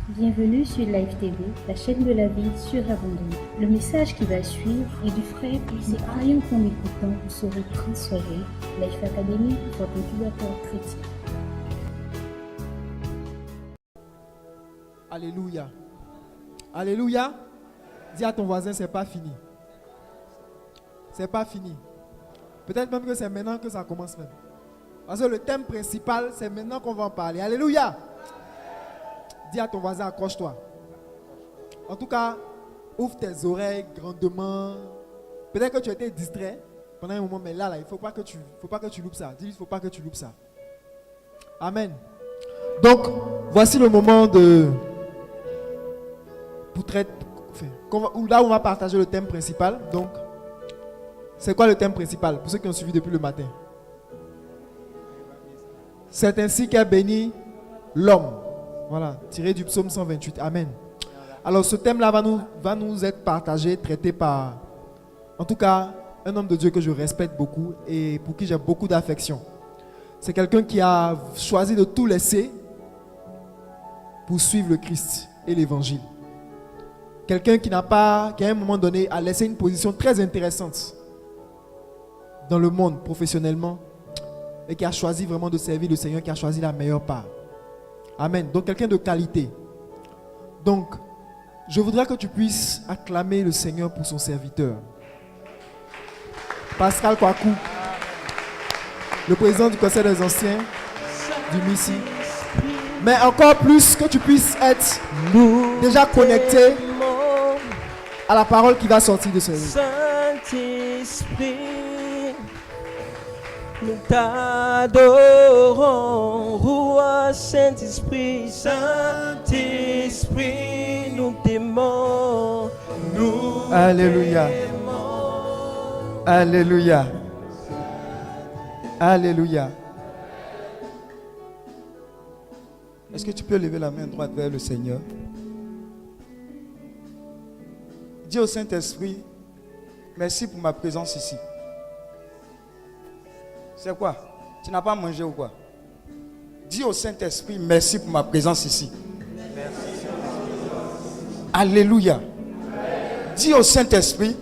Bienvenue sur Live TV, la chaîne de la vie surabondante. Le message qui va suivre est du frère. Nous croyons qu'en écoutant, vous serez transformés. Life Academy, votre éducateur chrétien. Alléluia. Alléluia. Dis à ton voisin, c'est pas fini. C'est pas fini. Peut-être même que c'est maintenant que ça commence même. Parce que le thème principal, c'est maintenant qu'on va en parler. Alléluia. Dis à ton voisin, accroche-toi. En tout cas, ouvre tes oreilles grandement. Peut-être que tu as été distrait pendant un moment, mais là, il ne faut pas que tu loupes ça. Dis-lui, il ne faut pas que tu loupes ça. Amen. Donc, voici le moment là où on va partager le thème principal. Donc, c'est quoi le thème principal pour ceux qui ont suivi depuis le matin? C'est ainsi qu'est béni l'homme. Voilà, tiré du psaume 128. Amen. Alors ce thème-là va nous être partagé, traité par, en tout cas, un homme de Dieu que je respecte beaucoup et pour qui j'ai beaucoup d'affection. C'est quelqu'un qui a choisi de tout laisser pour suivre le Christ et l'évangile. Quelqu'un qui à un moment donné, a laissé une position très intéressante dans le monde professionnellement et qui a choisi vraiment de servir le Seigneur, qui a choisi la meilleure part. Amen. Donc quelqu'un de qualité. Donc, je voudrais que tu puisses acclamer le Seigneur pour son serviteur. Pascal Kwaku, le président du Conseil des Anciens du MISI. Mais encore plus que tu puisses être déjà connecté à la parole qui va sortir de ce livre. Saint-Esprit, nous t'adorons, roi Saint-Esprit, Saint-Esprit, nous t'aimons, nous Alléluia. t'aimons. Alléluia. Alléluia. Est-ce que tu peux lever la main droite vers le Seigneur? Dis au Saint-Esprit, merci pour ma présence ici. C'est quoi? Tu n'as pas mangé ou quoi? Dis au Saint-Esprit, merci pour ma présence ici. Merci. Alléluia. Dis au Saint-Esprit,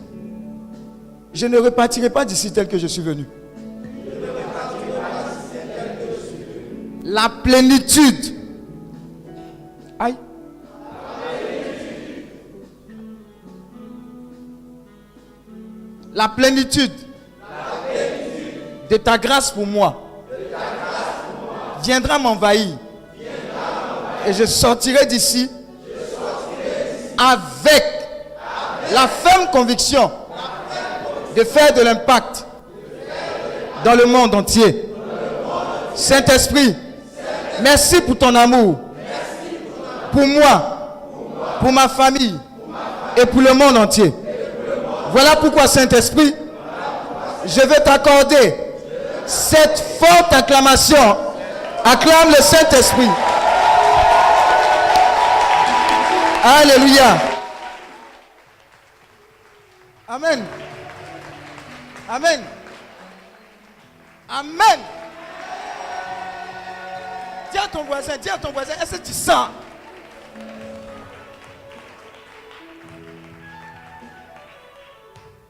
je ne repartirai pas d'ici tel que je suis venu. La plénitude. Aïe. La plénitude de ta grâce pour moi viendra m'envahir. Et je sortirai d'ici avec la ferme conviction de faire de l'impact dans le monde entier. Saint-Esprit, merci pour ton amour, pour moi, pour ma famille et pour le monde entier. Voilà pourquoi, Saint-Esprit, je vais t'accorder cette forte acclamation. Acclame le Saint-Esprit. Alléluia. Amen. Amen. Amen. Dis à ton voisin, est-ce que tu sens?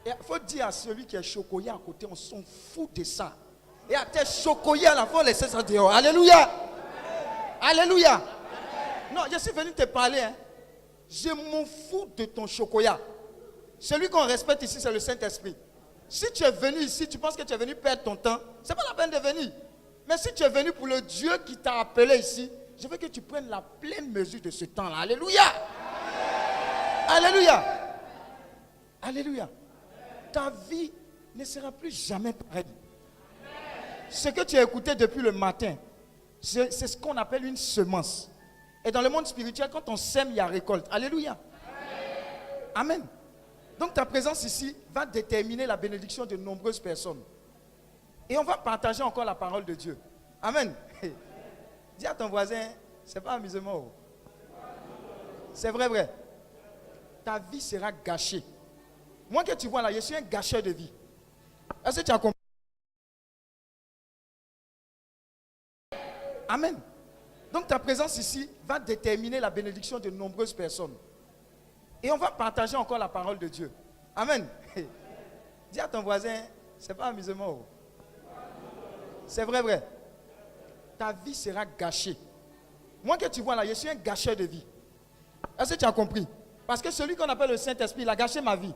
Il faut dire à celui qui est chocoyé à côté, on s'en fout de ça. Et à tes chocoyé à la fois, laisser ça dehors. Alléluia. Alléluia. Non, je suis venu te parler. Je m'en fous de ton chocolat. Celui qu'on respecte ici, c'est le Saint-Esprit. Si tu es venu ici, tu penses que tu es venu perdre ton temps, ce n'est pas la peine de venir. Mais si tu es venu pour le Dieu qui t'a appelé ici, je veux que tu prennes la pleine mesure de ce temps-là. Alléluia. Alléluia. Alléluia. Ta vie ne sera plus jamais pareille. Ce que tu as écouté depuis le matin, c'est ce qu'on appelle une semence. Et dans le monde spirituel, quand on sème, il y a récolte. Alléluia. Amen. Donc ta présence ici va déterminer la bénédiction de nombreuses personnes. Et on va partager encore la parole de Dieu. Amen. Dis à ton voisin, c'est pas amusement. C'est vrai, vrai. Ta vie sera gâchée. Moi que tu vois là, je suis un gâcheur de vie. Est-ce que tu as compris? Amen. Donc ta présence ici va déterminer la bénédiction de nombreuses personnes. Et on va partager encore la parole de Dieu. Amen. Dis à ton voisin, c'est pas amusement. Oh. C'est vrai, vrai. Ta vie sera gâchée. Moi que tu vois là, je suis un gâcheur de vie. Est-ce que tu as compris? Parce que celui qu'on appelle le Saint-Esprit, il a gâché ma vie.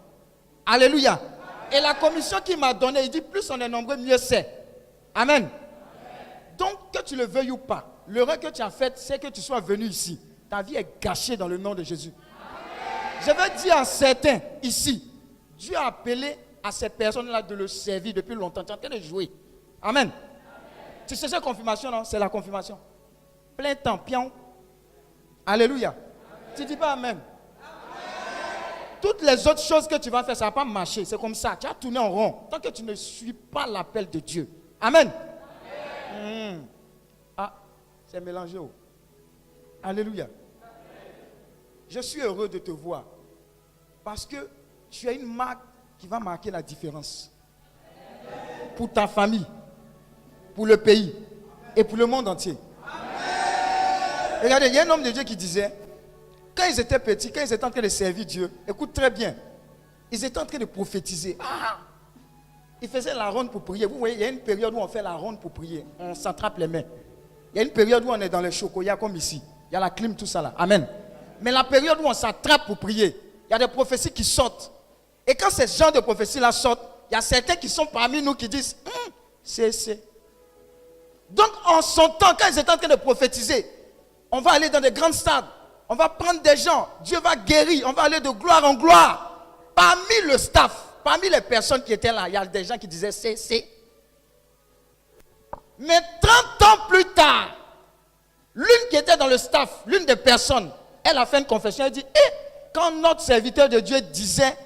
Alléluia. Et la commission qu'il m'a donnée, il dit plus on est nombreux, mieux c'est. Amen. Donc que tu le veuilles ou pas, l'erreur que tu as faite, c'est que tu sois venu ici. Ta vie est gâchée dans le nom de Jésus. Je veux dire à certains ici, Dieu a appelé à ces personnes-là de le servir depuis longtemps. Tu es en train de jouer. Amen. Tu sais cette confirmation, non? C'est la confirmation. Plein temps, pion. Alléluia. Tu dis pas amen. Toutes les autres choses que tu vas faire, ça ne va pas marcher. C'est comme ça. Tu as tourné en rond. Tant que tu ne suis pas l'appel de Dieu. Amen. Ah, c'est mélangé. Oh. Alléluia. Je suis heureux de te voir. Parce que tu as une marque qui va marquer la différence. Pour ta famille, pour le pays et pour le monde entier. Regardez, il y a un homme de Dieu qui disait, quand ils étaient petits, quand ils étaient en train de servir Dieu, écoute très bien, ils étaient en train de prophétiser. Ils faisaient la ronde pour prier. Vous voyez, il y a une période où on fait la ronde pour prier. On s'attrape les mains. Il y a une période où on est dans les chocolats comme ici. Il y a la clim, tout ça là. Amen. Mais la période où on s'attrape pour prier, il y a des prophéties qui sortent. Et quand ces genres de prophéties-là sortent, il y a certains qui sont parmi nous qui disent, c'est. Donc en son temps, quand ils étaient en train de prophétiser, on va aller dans des grandes stades. On va prendre des gens. Dieu va guérir. On va aller de gloire en gloire. Parmi le staff, parmi les personnes qui étaient là, il y a des gens qui disaient c'est. Mais 30 ans plus tard, l'une qui était dans le staff, l'une des personnes, elle a fait une confession. Elle dit, quand notre serviteur de Dieu disait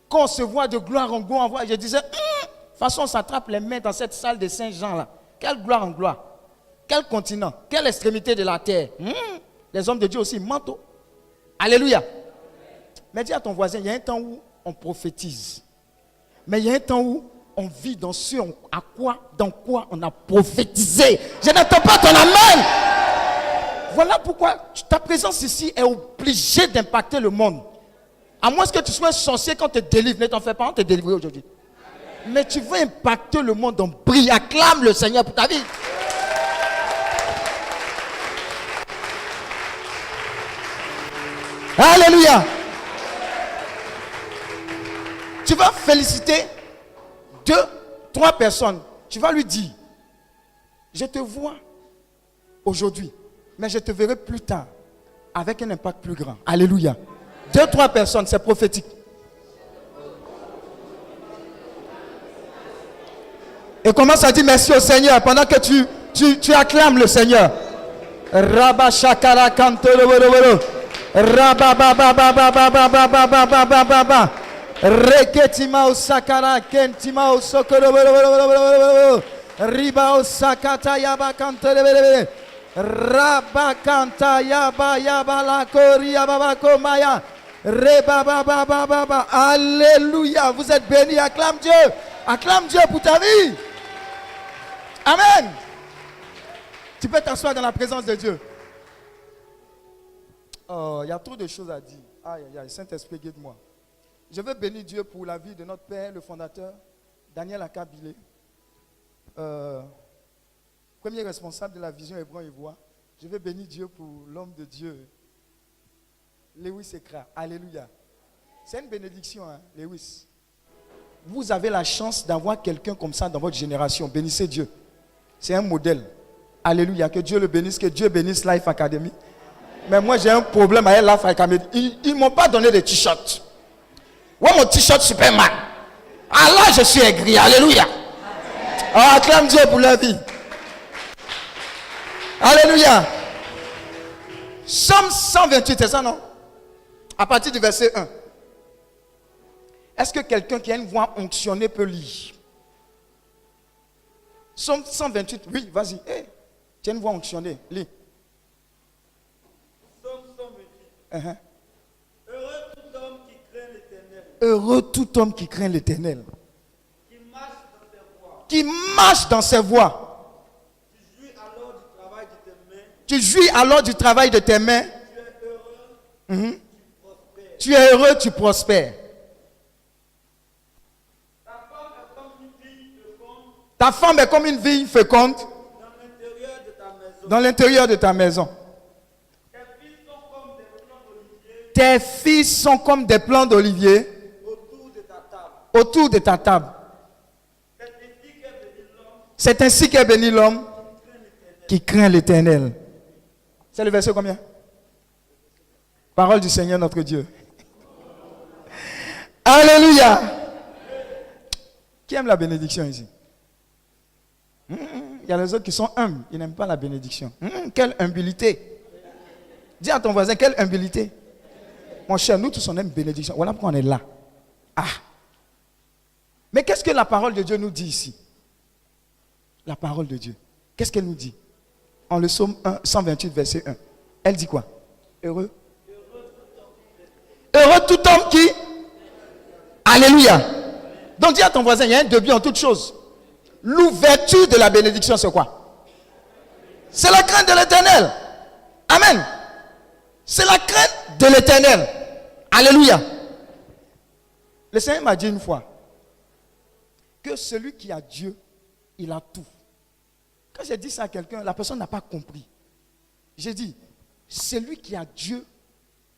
qu'on se voit de gloire en gloire, je disais, de toute façon on s'attrape les mains dans cette salle de Saint-Jean là. Quelle gloire en gloire. Quel continent, quelle extrémité de la terre. Les hommes de Dieu aussi mentent. Alléluia. Mais dis à ton voisin, il y a un temps où on prophétise. Mais il y a un temps où on vit dans ce dans quoi on a prophétisé. Je n'entends pas ton amen. Voilà pourquoi ta présence ici est obligée d'impacter le monde. À moins que tu sois un sorcier quand on te délivre. Ne t'en fais pas, on te délivre aujourd'hui. Mais tu veux impacter le monde en brille. Acclame le Seigneur pour ta vie. Alléluia. Tu vas féliciter 2, 3 personnes. Tu vas lui dire, je te vois aujourd'hui, mais je te verrai plus tard avec un impact plus grand. Alléluia. 2, 3 personnes, c'est prophétique. Et commence à dire merci au Seigneur pendant que tu acclames le Seigneur. Rabba shakara kantoro boro. Rabba ba ba ba ba ba ba ba ba ba ba ba ba ba. Reketima osakara kentima osokoro boro. Riba osakata yaba kantoro boro. Rabba kanta yaba la koria baba komaya. Reba ba ba ba ba ba. Alléluia, vous êtes bénis, acclame Dieu. Acclame Dieu pour ta vie. Amen. Tu peux t'asseoir dans la présence de Dieu. Oh, il y a trop de choses à dire. Aïe, aïe, aïe, Saint-Esprit, guide-moi. Je veux bénir Dieu pour la vie de notre Père, le fondateur, Daniel Akabilé, premier responsable de la vision Hébron-Ivoire. Je veux bénir Dieu pour l'homme de Dieu, Lewis Ekra. Alléluia. C'est une bénédiction, hein, Lewis. Vous avez la chance d'avoir quelqu'un comme ça dans votre génération. Bénissez Dieu. C'est un modèle. Alléluia. Que Dieu le bénisse. Que Dieu bénisse Life Academy. Mais moi, j'ai un problème avec Life Academy. Ils ne m'ont pas donné de t-shirt. Ouais, mon t-shirt Superman. Ah là, je suis aigri. Alléluia. Ah, acclame Dieu pour leur vie. Alléluia. Somme 128, c'est ça, non? À partir du verset 1. Est-ce que quelqu'un qui a une voix onctionnée peut lire? Somme 128, oui, vas-y. Hey, tu as une voix onctionnée, lis. Somme 128. Heureux tout homme qui craint l'Éternel. Heureux tout homme qui craint l'Éternel. Qui marche dans ses voies. Qui marche dans ses voies. Tu jouis alors du travail de tes mains. Tu jouis alors du travail de tes mains. Mhm. Tu es heureux, tu prospères. Ta femme est comme une vigne féconde dans l'intérieur de ta maison. Tes fils sont comme des plants d'olivier autour de ta table. C'est ainsi qu'est béni l'homme qui craint l'Éternel. C'est le verset combien? Parole du Seigneur notre Dieu. Alléluia. Qui aime la bénédiction ici? Il y a les autres qui sont humbles. Ils n'aiment pas la bénédiction. Quelle humilité. Dis à ton voisin, quelle humilité. Mon cher, nous tous on aime bénédiction. Voilà pourquoi on est là. Ah. Mais qu'est-ce que la parole de Dieu nous dit ici? La parole de Dieu. Qu'est-ce qu'elle nous dit? En le psaume 128, verset 1. Elle dit quoi? Heureux. Heureux tout homme qui... Alléluia. Donc dis à ton voisin, il y a un début en toute chose. L'ouverture de la bénédiction, c'est quoi? C'est la crainte de l'Éternel. Amen. C'est la crainte de l'Éternel. Alléluia. Le Seigneur m'a dit une fois que celui qui a Dieu, il a tout. Quand j'ai dit ça à quelqu'un, la personne n'a pas compris. J'ai dit, celui qui a Dieu,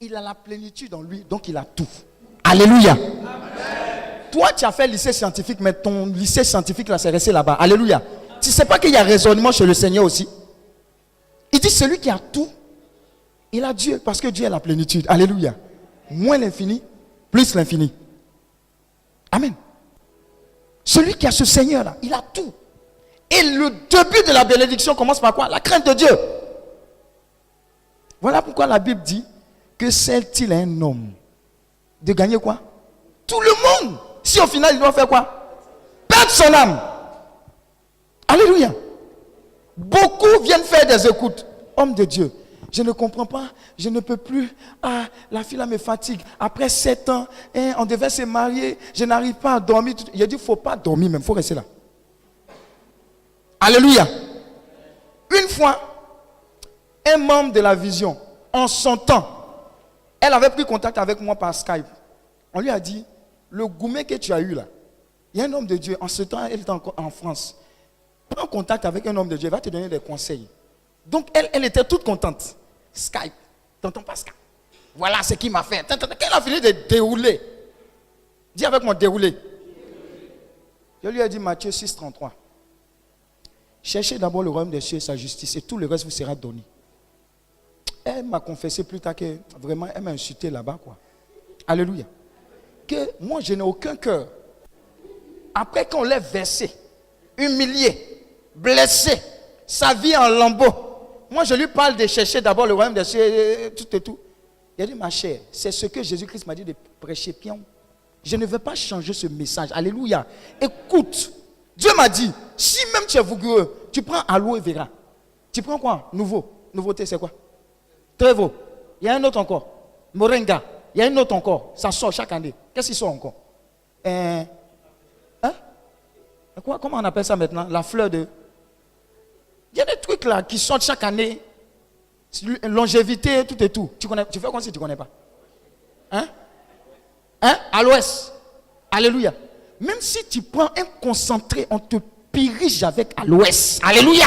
il a la plénitude en lui, donc il a tout. Alléluia. Amen. Toi, tu as fait lycée scientifique, mais ton lycée scientifique, là, c'est resté là-bas. Alléluia. Tu ne sais pas qu'il y a raisonnement chez le Seigneur aussi. Il dit, celui qui a tout, il a Dieu, parce que Dieu est la plénitude. Alléluia. Moins l'infini, plus l'infini. Amen. Celui qui a ce Seigneur-là, il a tout. Et le début de la bénédiction commence par quoi? La crainte de Dieu. Voilà pourquoi la Bible dit que sert-il à un homme de gagner quoi? Tout le monde. Si au final il doit faire quoi? Perdre son âme. Alléluia. Beaucoup viennent faire des écoutes. Homme de Dieu, je ne comprends pas, je ne peux plus. Ah, la fille là me fatigue. Après 7 ans, on devait se marier, je n'arrive pas à dormir. Il a dit, il ne faut pas dormir même, il faut rester là. Alléluia. Une fois, un membre de la vision, en son temps, elle avait pris contact avec moi par Skype. On lui a dit, le gourmet que tu as eu là, il y a un homme de Dieu, en ce temps, elle était encore en France. Prends contact avec un homme de Dieu, il va te donner des conseils. Donc, elle était toute contente. Skype, tonton Pascal. Voilà ce qu'il m'a fait. Qu'elle a fini de dérouler. Dis avec moi, dérouler. Je lui ai dit, Matthieu 6, 33. Cherchez d'abord le royaume des cieux et sa justice, et tout le reste vous sera donné. Elle m'a confessé plus tard que vraiment, elle m'a insulté là-bas, quoi. Alléluia. Que moi, je n'ai aucun cœur. Après qu'on l'ait versé, humilié, blessé, sa vie en lambeaux, moi, je lui parle de chercher d'abord le royaume des cieux, tout et tout. Il a dit, ma chère, c'est ce que Jésus-Christ m'a dit de prêcher, pion. Je ne veux pas changer ce message. Alléluia. Écoute, Dieu m'a dit, si même tu es vougueux, tu prends aloe vera. Tu prends quoi? Nouveau. Nouveauté, c'est quoi? Trevo. Il y a un autre encore. Moringa. Il y a un autre encore. Ça sort chaque année. Qu'est-ce qui sort encore? Quoi? Comment on appelle ça maintenant? La fleur de... Il y a des trucs là qui sortent chaque année. Longévité, tout et tout. Tu connais? Tu fais comme si tu ne connais pas. À l'ouest. Alléluia. Même si tu prends un concentré, on te purige avec à l'ouest. Alléluia.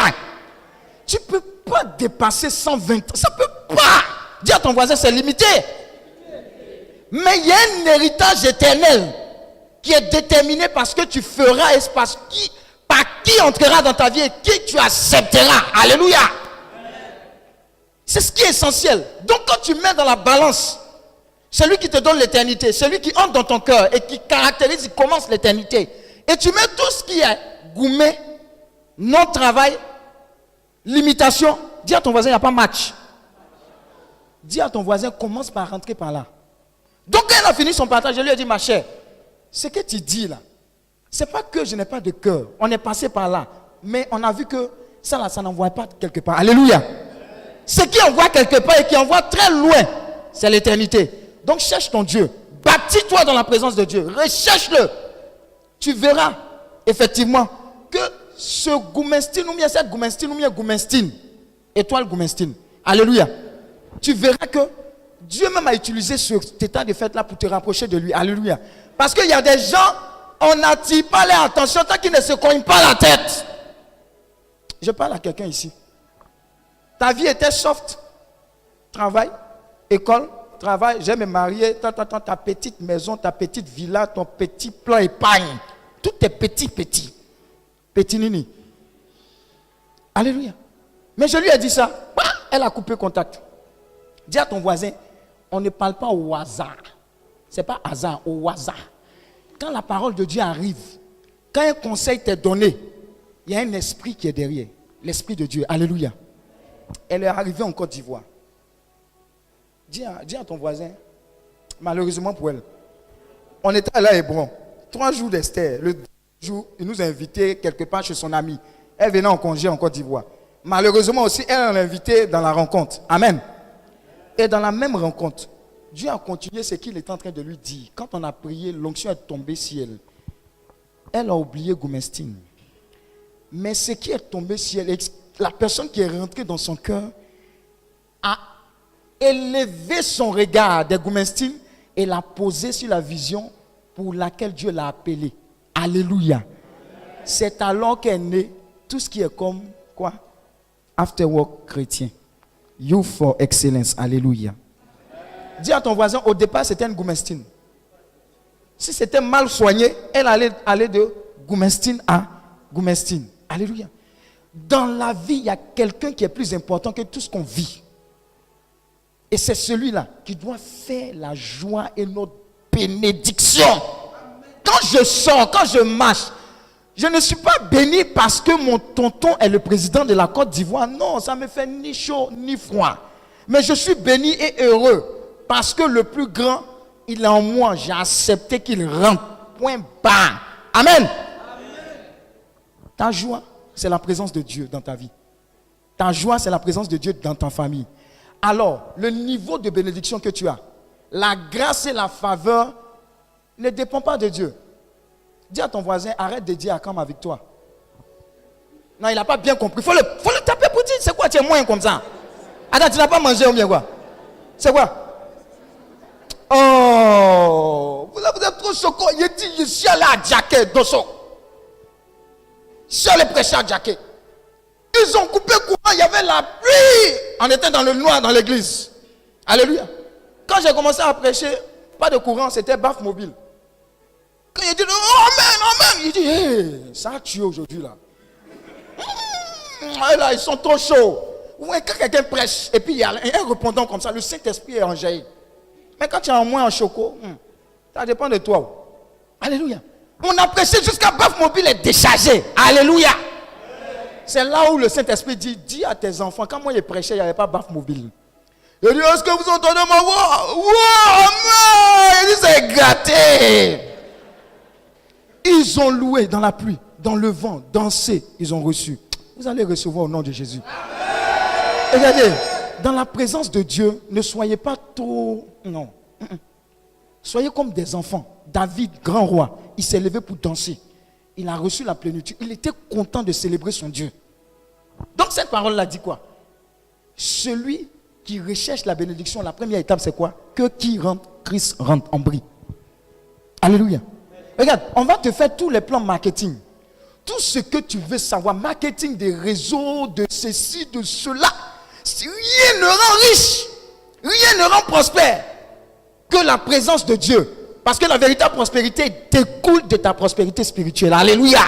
Tu ne peux pas dépasser 120. Ça ne peut pas. Dis à ton voisin, c'est limité. Mais il y a un héritage éternel qui est déterminé parce que tu feras et par qui entrera dans ta vie et qui tu accepteras. Alléluia. C'est ce qui est essentiel. Donc quand tu mets dans la balance celui qui te donne l'éternité, celui qui entre dans ton cœur et qui caractérise, il commence l'éternité, et tu mets tout ce qui est gourmet, non-travail, limitation, dis à ton voisin, il n'y a pas match. Dis à ton voisin, commence par rentrer par là. Donc quand elle a fini son partage, je lui ai dit, ma chère, ce que tu dis là, c'est pas que je n'ai pas de cœur. On est passé par là. Mais on a vu que ça là, ça n'envoie pas quelque part. Alléluia. Ce qui envoie quelque part et qui envoie très loin, c'est l'éternité. Donc cherche ton Dieu. Bâtis-toi dans la présence de Dieu. Recherche-le. Tu verras effectivement que ce goumestine ou bien cette goumestine ou bien goumestine Étoile Goumestine. Alléluia. Tu verras que Dieu même a utilisé cet état de fête là pour te rapprocher de lui. Alléluia. Parce qu'il y a des gens, on n'attire pas leur attention tant qu'ils ne se cognent pas la tête. Je parle à quelqu'un ici. Ta vie était soft. Travail, école, travail, j'aime me marier, ta petite maison, ta petite villa, ton petit plan épargne. Tout est petit. Petit nini. Alléluia. Mais je lui ai dit ça. Elle a coupé contact. Dis à ton voisin, on ne parle pas au hasard. Ce n'est pas hasard, au hasard. Quand la parole de Dieu arrive, quand un conseil t'est donné, il y a un esprit qui est derrière. L'esprit de Dieu. Alléluia. Elle est arrivée en Côte d'Ivoire. Dis à ton voisin, malheureusement pour elle, on était à Hébron, 3 jours d'Esther. Le jour, il nous a invités quelque part chez son ami. Elle venait en congé en Côte d'Ivoire. Malheureusement aussi, elle l'a invité dans la rencontre. Amen. Et dans la même rencontre, Dieu a continué ce qu'il était en train de lui dire. Quand on a prié, l'onction est tombée sur elle. Elle a oublié Goumestine. Mais ce qui est tombé sur elle, la personne qui est rentrée dans son cœur a élevé son regard de Goumestine et l'a posé sur la vision pour laquelle Dieu l'a appelée. Alléluia. C'est alors qu'est né tout ce qui est comme quoi? Afterwork chrétien. You for excellence. Alléluia. Dis à ton voisin, au départ c'était une Goumestine. Si c'était mal soigné, elle allait aller de Goumestine à Goumestine. Alléluia. Dans la vie, il y a quelqu'un qui est plus important que tout ce qu'on vit. Et c'est celui-là qui doit faire la joie et notre bénédiction. Quand je sors, quand je marche, je ne suis pas béni parce que mon tonton est le président de la Côte d'Ivoire. Non, ça ne me fait ni chaud ni froid. Mais je suis béni et heureux parce que le plus grand, il est en moi. J'ai accepté qu'il rentre. Point barre. Amen. Ta joie, c'est la présence de Dieu dans ta vie. Ta joie, c'est la présence de Dieu dans ta famille. Alors, le niveau de bénédiction que tu as, la grâce et la faveur ne dépendent pas de Dieu. Dis à ton voisin, arrête de dire Akam avec toi. Non, il n'a pas bien compris. Il faut le taper pour dire, c'est quoi, tu es moins comme ça? Attends, tu n'as pas mangé ou bien quoi? C'est quoi? Oh, vous êtes trop choquant. Il dit, je suis allé à Djaké, Dosso. Je suis allé prêcher à Djaké. Ils ont coupé courant, il y avait la pluie. On était dans le noir dans l'église. Alléluia. Quand j'ai commencé à prêcher, pas de courant, c'était baf mobile. Quand il dit, oh amen, il dit, hey, ça a tué aujourd'hui là. Là, ils sont trop chauds. Ouais, quand quelqu'un prêche, et puis il y a un répondant comme ça, le Saint-Esprit est enjaillé. Mais quand tu es en moins en choco, ça dépend de toi. Alléluia. On a prêché jusqu'à baf mobile est déchargé. Alléluia. C'est là où le Saint-Esprit dit, dis à tes enfants, quand moi j'ai prêché, il n'y avait pas baf mobile. Il dit, est-ce que vous entendez ma voix? Wow, il dit, c'est gâté. Ils ont loué dans la pluie, dans le vent, dansé, ils ont reçu. Vous allez recevoir au nom de Jésus. Regardez, dans la présence de Dieu, ne soyez pas trop... Non. Soyez comme des enfants. David, grand roi, il s'est levé pour danser. Il a reçu la plénitude. Il était content de célébrer son Dieu. Donc cette parole-là dit quoi? Celui qui recherche la bénédiction, la première étape c'est quoi? Que qui rentre, Christ rentre en brie. Alléluia. Regarde, on va te faire tous les plans marketing. Tout ce que tu veux savoir, marketing des réseaux, de ceci, de cela. Rien ne rend riche, rien ne rend prospère que la présence de Dieu. Parce que la véritable prospérité découle de ta prospérité spirituelle. Alléluia.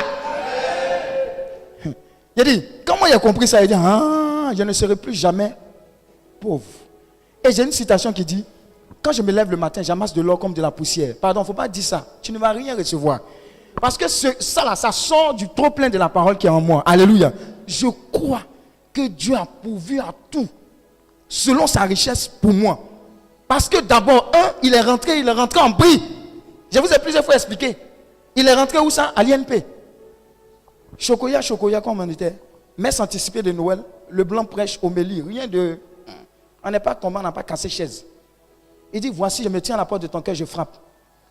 Il a dit, comment il a compris ça? Il a dit, ah, je ne serai plus jamais pauvre. Et j'ai une citation qui dit, quand je me lève le matin, j'amasse de l'or comme de la poussière. Pardon, il ne faut pas dire ça. Tu ne vas rien recevoir. Parce que ça là, ça sort du trop plein de la parole qui est en moi. Alléluia. Je crois que Dieu a pourvu à tout selon sa richesse pour moi. Parce que d'abord, il est rentré en brie. Je vous ai plusieurs fois expliqué. Il est rentré où ça? À l'INP. Chocoya, comme on était. Messe anticipée de Noël. Le blanc prêche, homélie. Rien de... On n'est pas tombé, on n'a pas cassé chaise. Il dit, voici, je me tiens à la porte de ton cœur, je frappe.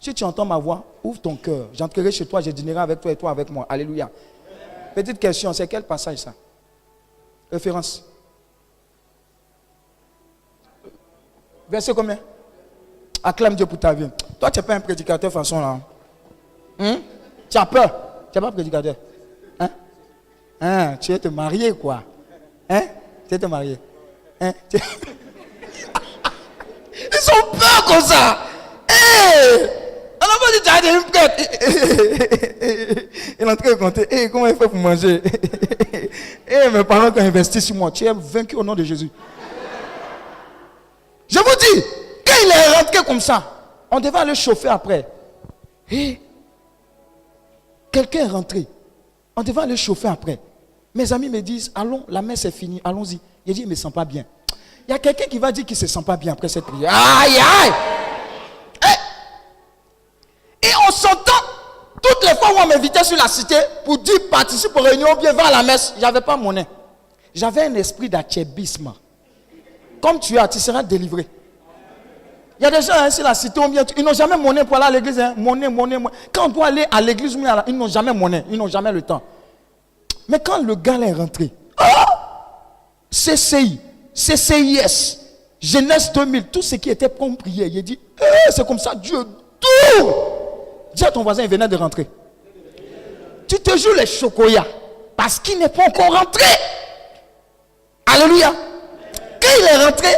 Si tu entends ma voix, ouvre ton cœur. J'entrerai chez toi, je dînerai avec toi et toi avec moi. Alléluia. Petite question, c'est quel passage ça? Référence. Verset combien? Acclame Dieu pour ta vie. Toi, tu n'es pas un prédicateur façon là. Tu as peur. Tu n'es pas prédicateur. Tu es te marier quoi. Tu es te marier. Ils ont peur comme ça. On n'a pas dit tu as une prête. Il est en train de compter. Comment il fait pour manger? Mes parents qui ont investi sur moi, tu es vaincu au nom de Jésus. Je vous dis, quand il est rentré comme ça, on devait aller chauffer après. Quelqu'un est rentré. On devait aller chauffer après. Mes amis me disent, allons, la messe est finie, allons-y. Il dit, il ne me sent pas bien. Il y a quelqu'un qui va dire qu'il ne se sent pas bien après cette prière. Aïe, aïe! Et on s'entend, toutes les fois où on m'invitait sur la cité pour dire participe aux réunions, bien va à la messe, je n'avais pas monnaie. J'avais un esprit d'achébisme. Comme tu as, tu seras délivré. Il y a des gens sur la cité, ils n'ont jamais monnaie pour aller à l'église. Monnaie. Quand on doit aller à l'église, ils n'ont jamais monnaie, ils n'ont jamais le temps. Mais quand le gars est rentré, CCI, CCIS, Jeunesse 2000, tout ce qui était pour prier, il dit, c'est comme ça, Dieu, tout. Dis à ton voisin, il venait de rentrer. Tu te joues les chocoyas parce qu'il n'est pas encore rentré. Alléluia. Quand il est rentré,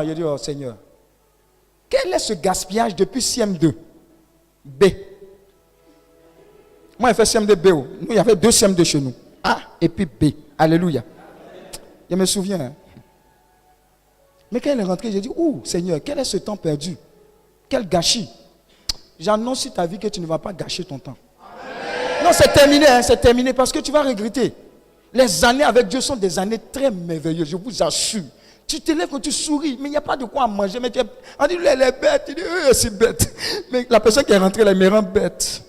il dit, oh Seigneur, quel est ce gaspillage depuis CM2 B? Moi, il fait CM2 B. Nous, il y avait 2 CM2 chez nous. A et puis B. Alléluia. Je me souviens. Mais quand il est rentré, j'ai dit, Seigneur, quel est ce temps perdu? Quel gâchis. J'annonce sur ta vie que tu ne vas pas gâcher ton temps. Amen. Non, c'est terminé, c'est terminé parce que tu vas regretter. Les années avec Dieu sont des années très merveilleuses, je vous assure. Tu te lèves quand tu souris, mais il n'y a pas de quoi à manger. Mais on dit, elle est bête, il dit, c'est bête. Mais la personne qui est rentrée là, elle me rend bête.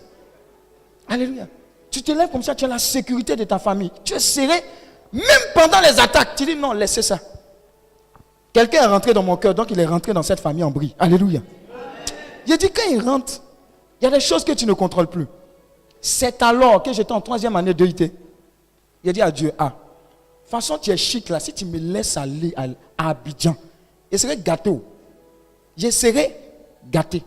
Alléluia. Tu te lèves comme ça, tu as la sécurité de ta famille. Tu es serré, même pendant les attaques. Tu dis, non, laissez ça. Quelqu'un est rentré dans mon cœur, donc il est rentré dans cette famille en brie. Alléluia. J'ai dit, quand il rentre, il y a des choses que tu ne contrôles plus. C'est alors que j'étais en 3e année de IT. J'ai dit à Dieu, de toute façon, tu es chic là, si tu me laisses aller à Abidjan, je serai gâté. Je serai gâté.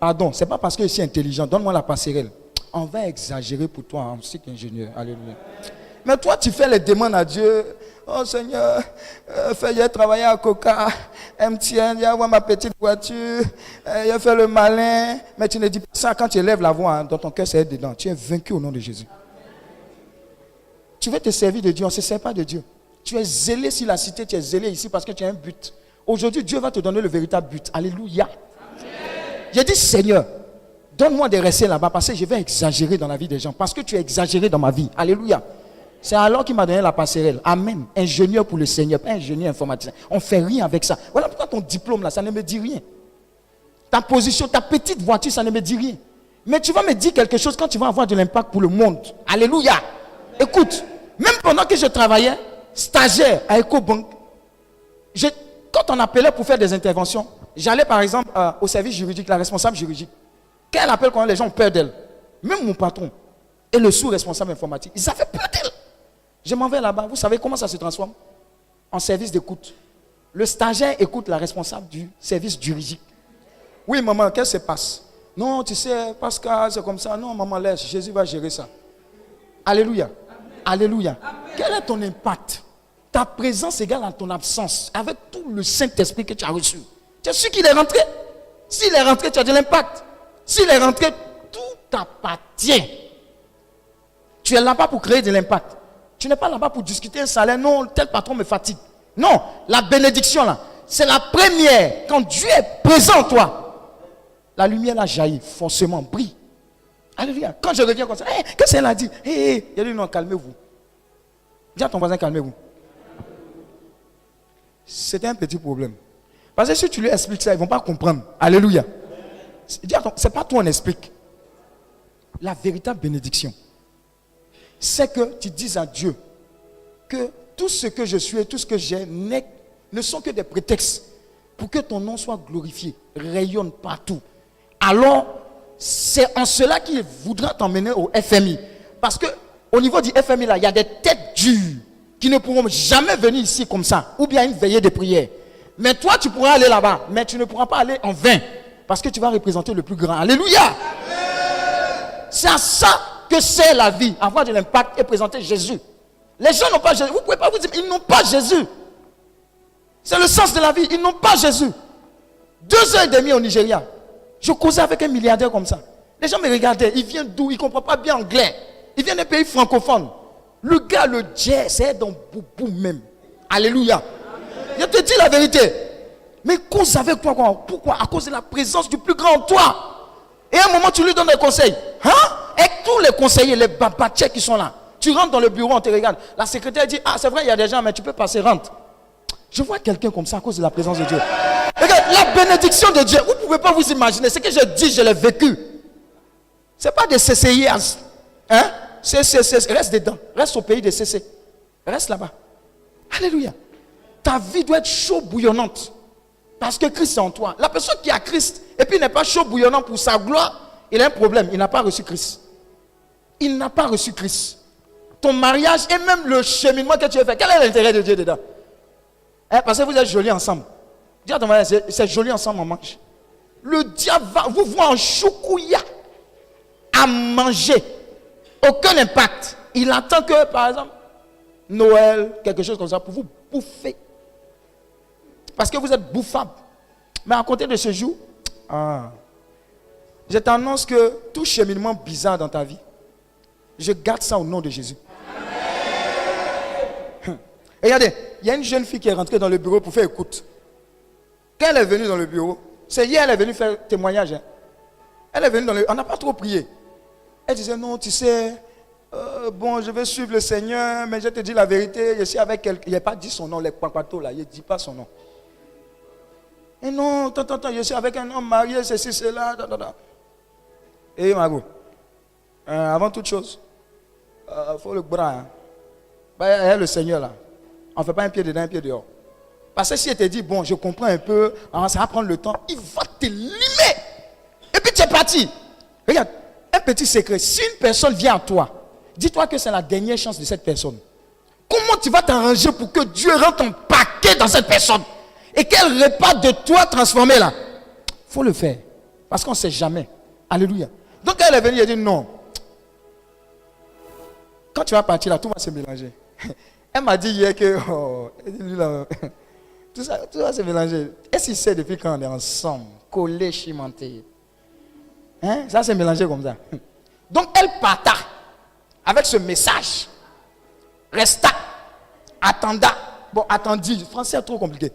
Pardon, ce n'est pas parce que je suis intelligent, donne-moi la passerelle. On va exagérer pour toi, en cycle ingénieur. Alléluia. Mais toi, tu fais les demandes à Dieu. Oh Seigneur, fais travailler à Coca, MTN, viens voir ma petite voiture, il fait le malin. Mais tu ne dis pas ça quand tu élèves la voix, dans ton cœur, c'est dedans. Tu es vaincu au nom de Jésus. Tu veux te servir de Dieu, on ne se sert pas de Dieu. Tu es zélé sur la cité, tu es zélé ici parce que tu as un but. Aujourd'hui, Dieu va te donner le véritable but. Alléluia. J'ai dit, Seigneur, donne-moi de rester là-bas parce que je vais exagérer dans la vie des gens. Parce que tu as exagéré dans ma vie. Alléluia. C'est alors qu'il m'a donné la passerelle. Amen. Ingénieur pour le Seigneur, pas ingénieur informaticien. On ne fait rien avec ça. Voilà pourquoi ton diplôme là, ça ne me dit rien. Ta position, ta petite voiture, ça ne me dit rien. Mais tu vas me dire quelque chose quand tu vas avoir de l'impact pour le monde. Alléluia. Écoute, même pendant que je travaillais, stagiaire à EcoBank, quand on appelait pour faire des interventions, j'allais par exemple au service juridique, la responsable juridique. Quand elle appelle, quand les gens ont peur d'elle, même mon patron et le sous-responsable informatique, ils avaient peur d'elle. Je m'en vais là-bas. Vous savez comment ça se transforme? En service d'écoute. Le stagiaire écoute la responsable du service juridique. Oui, maman, qu'est-ce qui se passe? Non, tu sais, Pascal, c'est comme ça. Non, maman, laisse. Jésus va gérer ça. Alléluia. Amen. Alléluia. Amen. Quel est ton impact? Ta présence égale à ton absence. Avec tout le Saint-Esprit que tu as reçu. Tu es sûr qu'il est rentré? S'il est rentré, tu as de l'impact. S'il est rentré, tout t'appartient. Tu es là-bas pour créer de l'impact. Tu n'es pas là-bas pour discuter un salaire. Non, tel patron me fatigue. Non, la bénédiction là, c'est la première. Quand Dieu est présent en toi, la lumière là jaillit, forcément, brille. Alléluia. Quand je reviens comme ça, qu'est-ce qu'elle a dit? Il a dit non, calmez-vous. Dis à ton voisin, calmez-vous. C'était un petit problème. Parce que si tu lui expliques ça, ils ne vont pas comprendre. Alléluia. C'est pas toi on explique. La véritable bénédiction, c'est que tu dises à Dieu que tout ce que je suis et tout ce que j'ai ne sont que des prétextes pour que ton nom soit glorifié, rayonne partout. Alors, c'est en cela qu'il voudra t'emmener au FMI. Parce que au niveau du FMI, là, il y a des têtes dures qui ne pourront jamais venir ici comme ça, ou bien une veillée de prière. Mais toi, tu pourras aller là-bas. Mais tu ne pourras pas aller en vain. Parce que tu vas représenter le plus grand. Alléluia. C'est à ça que c'est la vie. Avoir de l'impact et présenter Jésus. Les gens n'ont pas Jésus. Vous ne pouvez pas vous dire, ils n'ont pas Jésus. C'est le sens de la vie. Ils n'ont pas Jésus. 2h30 au Nigeria. Je causais avec un milliardaire comme ça. Les gens me regardaient. Il vient d'où? Il ne comprend pas bien anglais. Il vient d'un pays francophone. Le gars, le jet, c'est dans boubou même. Alléluia. Je te dis la vérité. Mais cause avec toi quoi? Pourquoi? À cause de la présence du plus grand en toi. Et à un moment, tu lui donnes des conseils. Hein? Et tous les conseillers, les babacheks qui sont là. Tu rentres dans le bureau, on te regarde. La secrétaire dit, ah c'est vrai, il y a des gens, mais tu peux passer, rentre. Je vois quelqu'un comme ça à cause de la présence de Dieu. Regarde, la bénédiction de Dieu, vous ne pouvez pas vous imaginer. Ce que je dis, je l'ai vécu. Ce n'est pas des CCIas. Hein? Reste dedans. Reste au pays des CC. Reste là-bas. Alléluia. Ta vie doit être chaud bouillonnante. Parce que Christ est en toi. La personne qui a Christ et puis n'est pas chaud bouillonnant pour sa gloire, il a un problème. Il n'a pas reçu Christ. Il n'a pas reçu Christ. Ton mariage et même le cheminement que tu as fait, quel est l'intérêt de Dieu dedans? Hein, parce que vous êtes jolis ensemble. Dis à ton mariage, c'est joli ensemble, on mange. Le diable va vous voir en choukouya à manger. Aucun impact. Il attend que, par exemple, Noël, quelque chose comme ça, pour vous bouffer. Parce que vous êtes bouffable. Mais à côté de ce jour, je t'annonce que tout cheminement bizarre dans ta vie, je garde ça au nom de Jésus. Et regardez, il y a une jeune fille qui est rentrée dans le bureau pour faire écoute. Quand elle est venue dans le bureau, c'est hier elle est venue faire témoignage. Hein. Elle est venue dans le... On n'a pas trop prié. Elle disait, non, tu sais, bon, je vais suivre le Seigneur, mais je te dis la vérité, je suis avec quelqu'un. Il n'a pas dit son nom, les pampatos là, il ne dit pas son nom. Et non, je suis avec un homme marié, ceci, cela, Et Margot, avant toute chose, il faut le bras. Hein. Il y a le Seigneur là. On ne fait pas un pied dedans, un pied dehors. Parce que si elle te dit, bon, je comprends un peu, ça va prendre le temps, il va te limer. Et puis tu es parti. Regarde, un petit secret. Si une personne vient à toi, dis-toi que c'est la dernière chance de cette personne. Comment tu vas t'arranger pour que Dieu rentre un paquet dans cette personne et qu'elle reparte de toi transformé là? Il faut le faire. Parce qu'on ne sait jamais. Alléluia. Donc elle est venue, elle dit non. Quand tu vas partir là, tout va se mélanger. Elle m'a dit hier que tout ça va se mélanger. Est-ce qu'il sait depuis quand on est ensemble, collés, chimentés? Hein? Ça s'est mélangé comme ça. Donc elle parta avec ce message. Resta, attenda. Bon, attendit. Français est trop compliqué.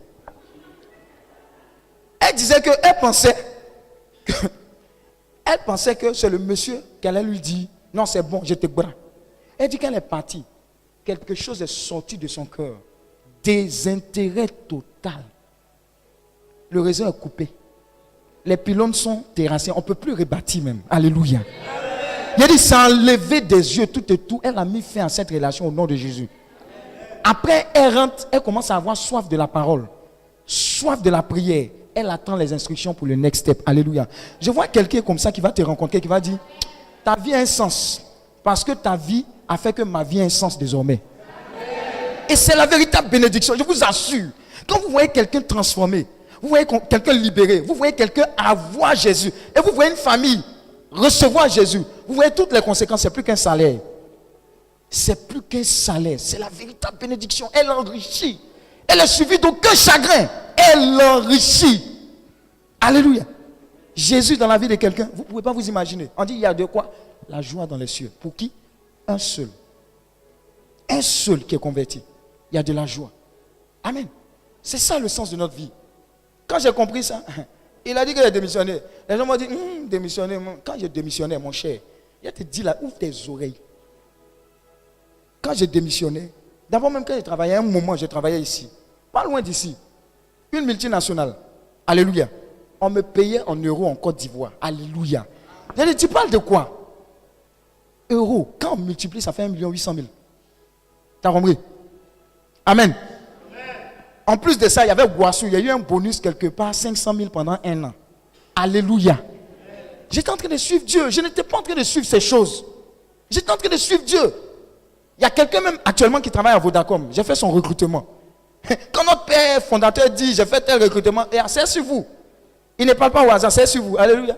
Elle disait qu'elle pensait que c'est le monsieur qu'elle allait lui dire non, c'est bon, je te bras. Elle dit qu'elle est partie. Quelque chose est sorti de son cœur. Désintérêt total. Le réseau est coupé. Les pylônes sont terrassés. On ne peut plus rebâtir même. Alléluia. Il a dit, ça a enlevé des yeux tout et tout. Elle a mis fin à cette relation au nom de Jésus. Après, elle rentre, elle commence à avoir soif de la parole. Soif de la prière. Elle attend les instructions pour le next step. Alléluia. Je vois quelqu'un comme ça qui va te rencontrer, qui va dire, ta vie a un sens. Parce que ta vie a fait que ma vie a un sens désormais. Et c'est la véritable bénédiction, je vous assure. Quand vous voyez quelqu'un transformé, vous voyez quelqu'un libéré, vous voyez quelqu'un avoir Jésus, et vous voyez une famille recevoir Jésus, vous voyez toutes les conséquences, c'est plus qu'un salaire. C'est plus qu'un salaire, c'est la véritable bénédiction. Elle enrichit. Elle est suivie d'aucun chagrin. Elle enrichit. Alléluia. Jésus dans la vie de quelqu'un, vous ne pouvez pas vous imaginer. On dit il y a de quoi? La joie dans les cieux. Pour qui? Un seul. Un seul qui est converti. Il y a de la joie. Amen. C'est ça le sens de notre vie. Quand j'ai compris ça, il a dit qu'il a démissionné. Les gens m'ont dit, démissionné. Quand j'ai démissionné, mon cher, il a te dit là, ouvre tes oreilles. Quand j'ai démissionné, d'abord même quand j'ai travaillé, un moment, j'ai travaillé ici. Pas loin d'ici. Une multinationale. Alléluia. On me payait en euros en Côte d'Ivoire. Alléluia. J'ai dit, tu parles de quoi? Euros. Quand on multiplie, ça fait 1 800 000. T'as compris? Amen. En plus de ça, il y avait Boissou. Il y a eu un bonus quelque part, 500 000 pendant 1 an. Alléluia. J'étais en train de suivre Dieu. Je n'étais pas en train de suivre ces choses. J'étais en train de suivre Dieu. Il y a quelqu'un même actuellement qui travaille à Vodacom. J'ai fait son recrutement. Quand notre tel fondateur dit, j'ai fait tel recrutement. Et c'est sur vous. Il ne parle pas au hasard, c'est sur vous. Alléluia.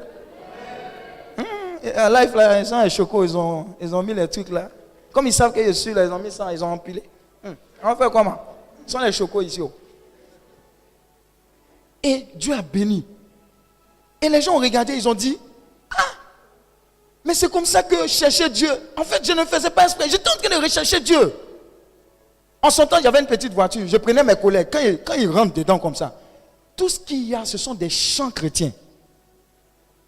À Life, là, ils sont choco, ils ont mis les trucs là. Comme ils savent que je suis là, ils ont mis ça, ils ont empilé. On va faire comment? Ils sont les chocos ici. Et Dieu a béni. Et les gens ont regardé, ils ont dit, ah, mais c'est comme ça que je cherchais Dieu. En fait, je ne faisais pas exprès. J'étais en train de rechercher Dieu. En son temps, il y avait une petite voiture. Je prenais mes collègues. Quand ils rentrent dedans comme ça, tout ce qu'il y a, ce sont des chants chrétiens.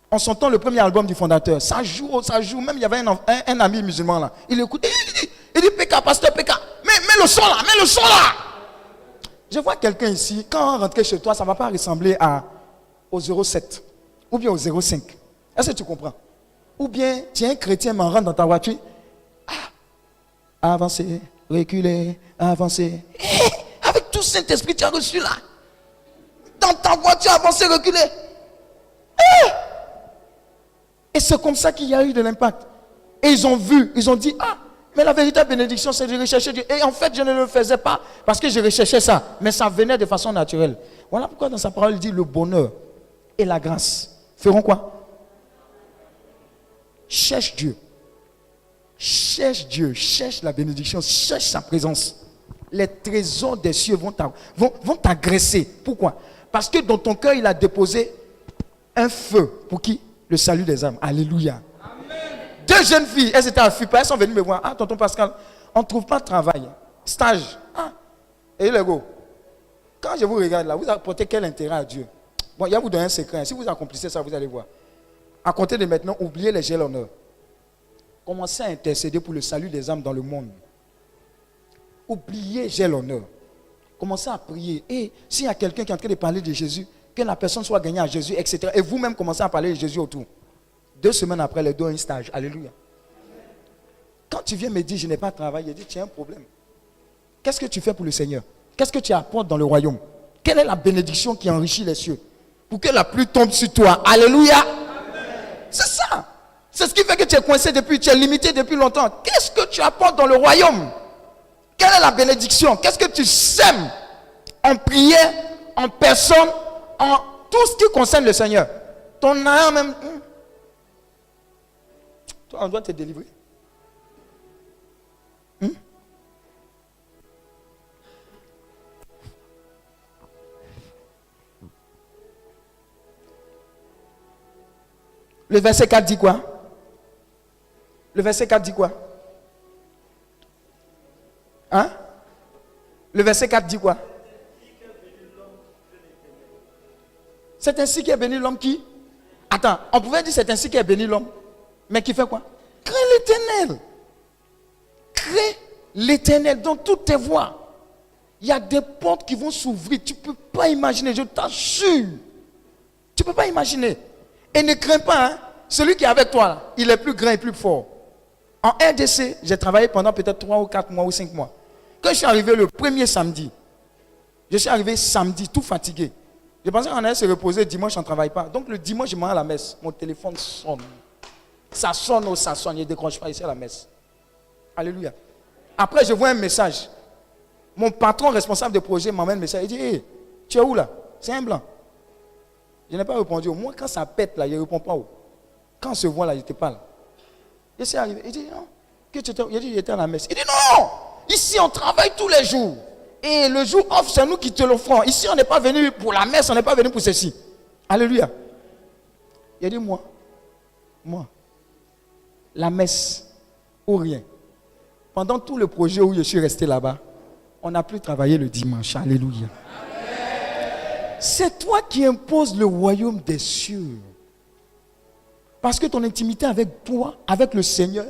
En son temps, le premier album du fondateur, ça joue. Même il y avait un ami musulman là. Il écoute. Il dit, Péka, pasteur Péka, mets le son là. Je vois quelqu'un ici, quand on rentre chez toi, ça ne va pas ressembler au 07 ou bien au 05. Est-ce que tu comprends? Ou bien, tu es un chrétien, mais on rentre dans ta voiture. Avancer, reculer, avancer. Avec tout Saint-Esprit, tu as reçu là. Dans ta voiture, avancer, reculer. Et c'est comme ça qu'il y a eu de l'impact. Et ils ont vu, ils ont dit, mais la véritable bénédiction, c'est de rechercher Dieu. Et en fait, je ne le faisais pas parce que je recherchais ça. Mais ça venait de façon naturelle. Voilà pourquoi dans sa parole, il dit le bonheur et la grâce feront quoi? Cherche Dieu. Cherche Dieu. Cherche la bénédiction. Cherche sa présence. Les trésors des cieux vont t'agresser. Pourquoi? Parce que dans ton cœur, il a déposé un feu. Pour qui? Le salut des âmes. Alléluia. Deux jeunes filles, elles étaient à FUPA, elles sont venues me voir. Tonton Pascal, on ne trouve pas de travail. Stage. Et les gars, quand je vous regarde là, vous apportez quel intérêt à Dieu? Bon, il y a vous donner un secret. Si vous accomplissez ça, vous allez voir. À compter de maintenant, oubliez les gels honneurs. Commencez à intercéder pour le salut des âmes dans le monde. Oubliez gel honneur. Commencez à prier. Et s'il y a quelqu'un qui est en train de parler de Jésus, que la personne soit gagnée à Jésus, etc. Et vous-même commencez à parler de Jésus autour. 2 semaines après, les deux ont un stage. Alléluia. Quand tu viens me dire, je n'ai pas de travail, je dis, tu as un problème. Qu'est-ce que tu fais pour le Seigneur? Qu'est-ce que tu apportes dans le royaume? Quelle est la bénédiction qui enrichit les cieux? Pour que la pluie tombe sur toi. Alléluia. C'est ça. C'est ce qui fait que tu es coincé depuis, tu es limité depuis longtemps. Qu'est-ce que tu apportes dans le royaume? Quelle est la bénédiction? Qu'est-ce que tu sèmes en prière, en personne, en tout ce qui concerne le Seigneur? Ton âme même... Toi, on doit te délivrer. Le verset 4 dit quoi? Le verset 4 dit quoi? Le verset 4 dit quoi? C'est ainsi qu'est béni l'homme qui... Attends, on pouvait dire c'est ainsi qu'est béni l'homme. Mais qui fait quoi? Crée l'Éternel. Crée l'Éternel dans toutes tes voies. Il y a des portes qui vont s'ouvrir. Tu ne peux pas imaginer, je t'assure. Tu ne peux pas imaginer. Et ne crains pas, celui qui est avec toi, là, il est plus grand et plus fort. En RDC, j'ai travaillé pendant peut-être 3 ou 4 mois ou 5 mois. Quand je suis arrivé le premier samedi, je suis arrivé samedi tout fatigué. Je pensais qu'on allait se reposer dimanche, on ne travaille pas. Donc le dimanche, je m'en vais à la messe. Mon téléphone sonne. Ça sonne ou ça sonne, il ne décroche pas ici à la messe. Alléluia. Après, je vois un message. Mon patron responsable de projet m'amène un message. Il dit, hey, tu es où là? C'est un blanc. Je n'ai pas répondu. Moi, quand ça pète là, je ne réponds pas. Quand on se voit là, je te parle. Je suis arrivé. Il dit, non. Que tu étais? Il dit, j'étais à la messe. Il dit, non. Ici, on travaille tous les jours. Et le jour off, c'est nous qui te l'offrons. Ici, on n'est pas venu pour la messe, on n'est pas venu pour ceci. Alléluia. Il dit, moi, la messe ou rien. Pendant tout le projet où je suis resté là-bas, on n'a plus travaillé le dimanche. Alléluia. C'est toi qui imposes le royaume des cieux. Parce que ton intimité avec toi, avec le Seigneur,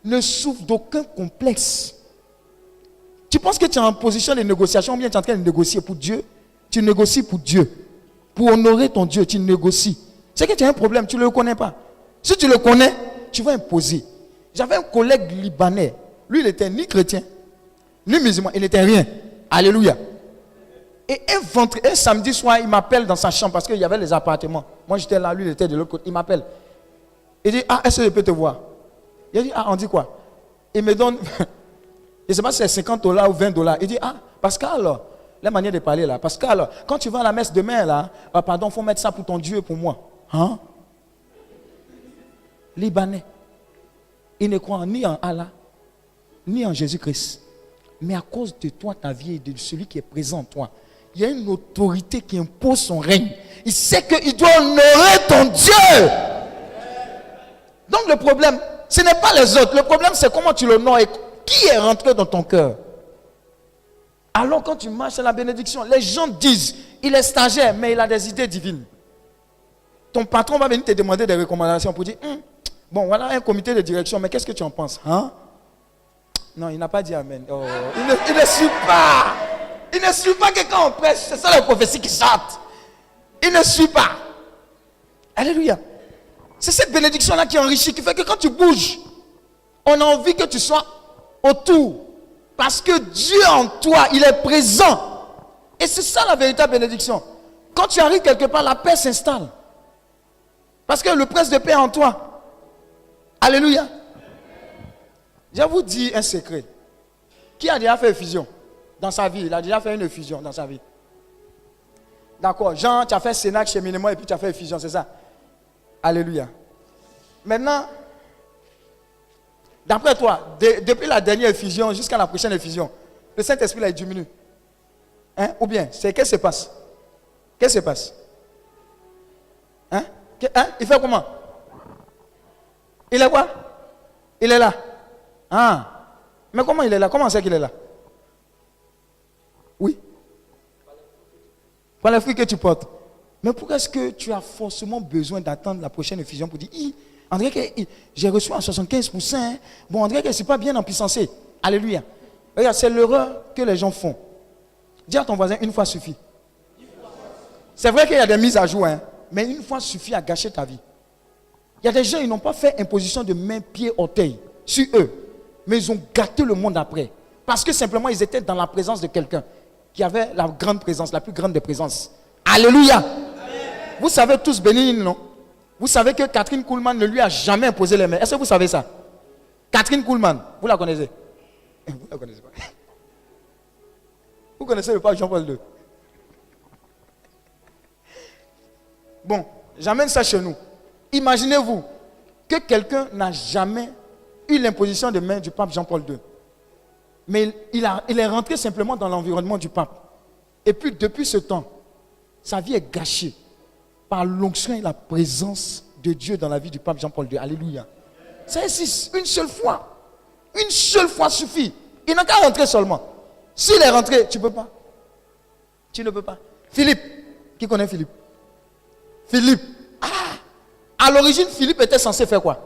ne souffre d'aucun complexe. Tu penses que tu es en position de négociation ou bien tu es en train de négocier pour Dieu? Tu négocies pour Dieu. Pour honorer ton Dieu, tu négocies. C'est que tu as un problème, tu ne le connais pas. Si tu le connais, tu vas imposer. J'avais un collègue libanais. Lui, il n'était ni chrétien, ni musulman. Il n'était rien. Alléluia. Et un samedi soir, il m'appelle dans sa chambre parce qu'il y avait les appartements. Moi, j'étais là, lui, il était de l'autre côté. Il m'appelle. Il dit, est-ce que je peux te voir? Il dit, on dit quoi? Il me donne, je ne sais pas si c'est $50 ou $20. Il dit, Pascal, La manière de parler là. Parce que alors, quand tu vas à la messe demain là, pardon, il faut mettre ça pour ton Dieu et pour moi. Hein? Libanais. Ils ne croient ni en Allah, ni en Jésus-Christ. Mais à cause de toi, ta vie et de celui qui est présent en toi, il y a une autorité qui impose son règne. Il sait qu'il doit honorer ton Dieu. Donc le problème, ce n'est pas les autres. Le problème, c'est comment tu l'honores et qui est rentré dans ton cœur. Alors quand tu marches à la bénédiction, les gens disent, il est stagiaire, mais il a des idées divines. Ton patron va venir te demander des recommandations pour dire, bon, voilà un comité de direction, mais qu'est-ce que tu en penses? Hein? Non, il n'a pas dit amen. Oh, il ne suit pas. Il ne suit pas que quand on prêche, c'est ça la prophétie qui sortent. Il ne suit pas. Alléluia. C'est cette bénédiction-là qui enrichit, qui fait que quand tu bouges, on a envie que tu sois autour. Parce que Dieu en toi, il est présent. Et c'est ça la véritable bénédiction. Quand tu arrives quelque part, la paix s'installe. Parce que le prince de paix est en toi. Alléluia. Je vous dis un secret. Qui a déjà fait une fusion dans sa vie? Il a déjà fait une fusion dans sa vie. D'accord. Jean, tu as fait Sénac, cheminement et puis tu as fait une fusion, c'est ça? Alléluia. Maintenant, d'après toi, depuis la dernière effusion jusqu'à la prochaine effusion, le Saint-Esprit a diminué. Hein? Ou bien, qu'est-ce qui se passe? Qu'est-ce qui se passe? Hein? Il fait comment? Il est quoi? Il est là. Ah. Mais comment il est là? Comment on sait qu'il est là? Oui. Par les fruits que tu portes. Mais pourquoi est-ce que tu as forcément besoin d'attendre la prochaine effusion pour dire, on dirait que j'ai reçu à 75%. Hein. Bon, on dirait que ce n'est pas bien en puissance. Alléluia. Regarde, c'est l'erreur que les gens font. Dis à ton voisin, une fois suffit. C'est vrai qu'il y a des mises à jour, hein, mais une fois suffit à gâcher ta vie. Il y a des gens, ils n'ont pas fait imposition de main, pied, orteil sur eux. Mais ils ont gâté le monde après. Parce que simplement, ils étaient dans la présence de quelqu'un qui avait la grande présence, la plus grande des présences. Alléluia. Amen. Vous savez tous Bénin, non? Vous savez que Catherine Kuhlman ne lui a jamais imposé les mains. Est-ce que vous savez ça? Catherine Kuhlman, vous la connaissez? Vous ne la connaissez pas. Vous connaissez le pape Jean-Paul II? Bon, j'amène ça chez nous. Imaginez-vous que quelqu'un n'a jamais eu l'imposition de main du pape Jean-Paul II. Mais il est rentré simplement dans l'environnement du pape. Et puis depuis ce temps, sa vie est gâchée par l'onction et la présence de Dieu dans la vie du pape Jean-Paul II. Alléluia. Ça existe une seule fois. Une seule fois suffit. Il n'a qu'à rentrer seulement. S'il est rentré, tu ne peux pas. Tu ne peux pas. Philippe. Qui connaît Philippe? Philippe. À l'origine, Philippe était censé faire quoi?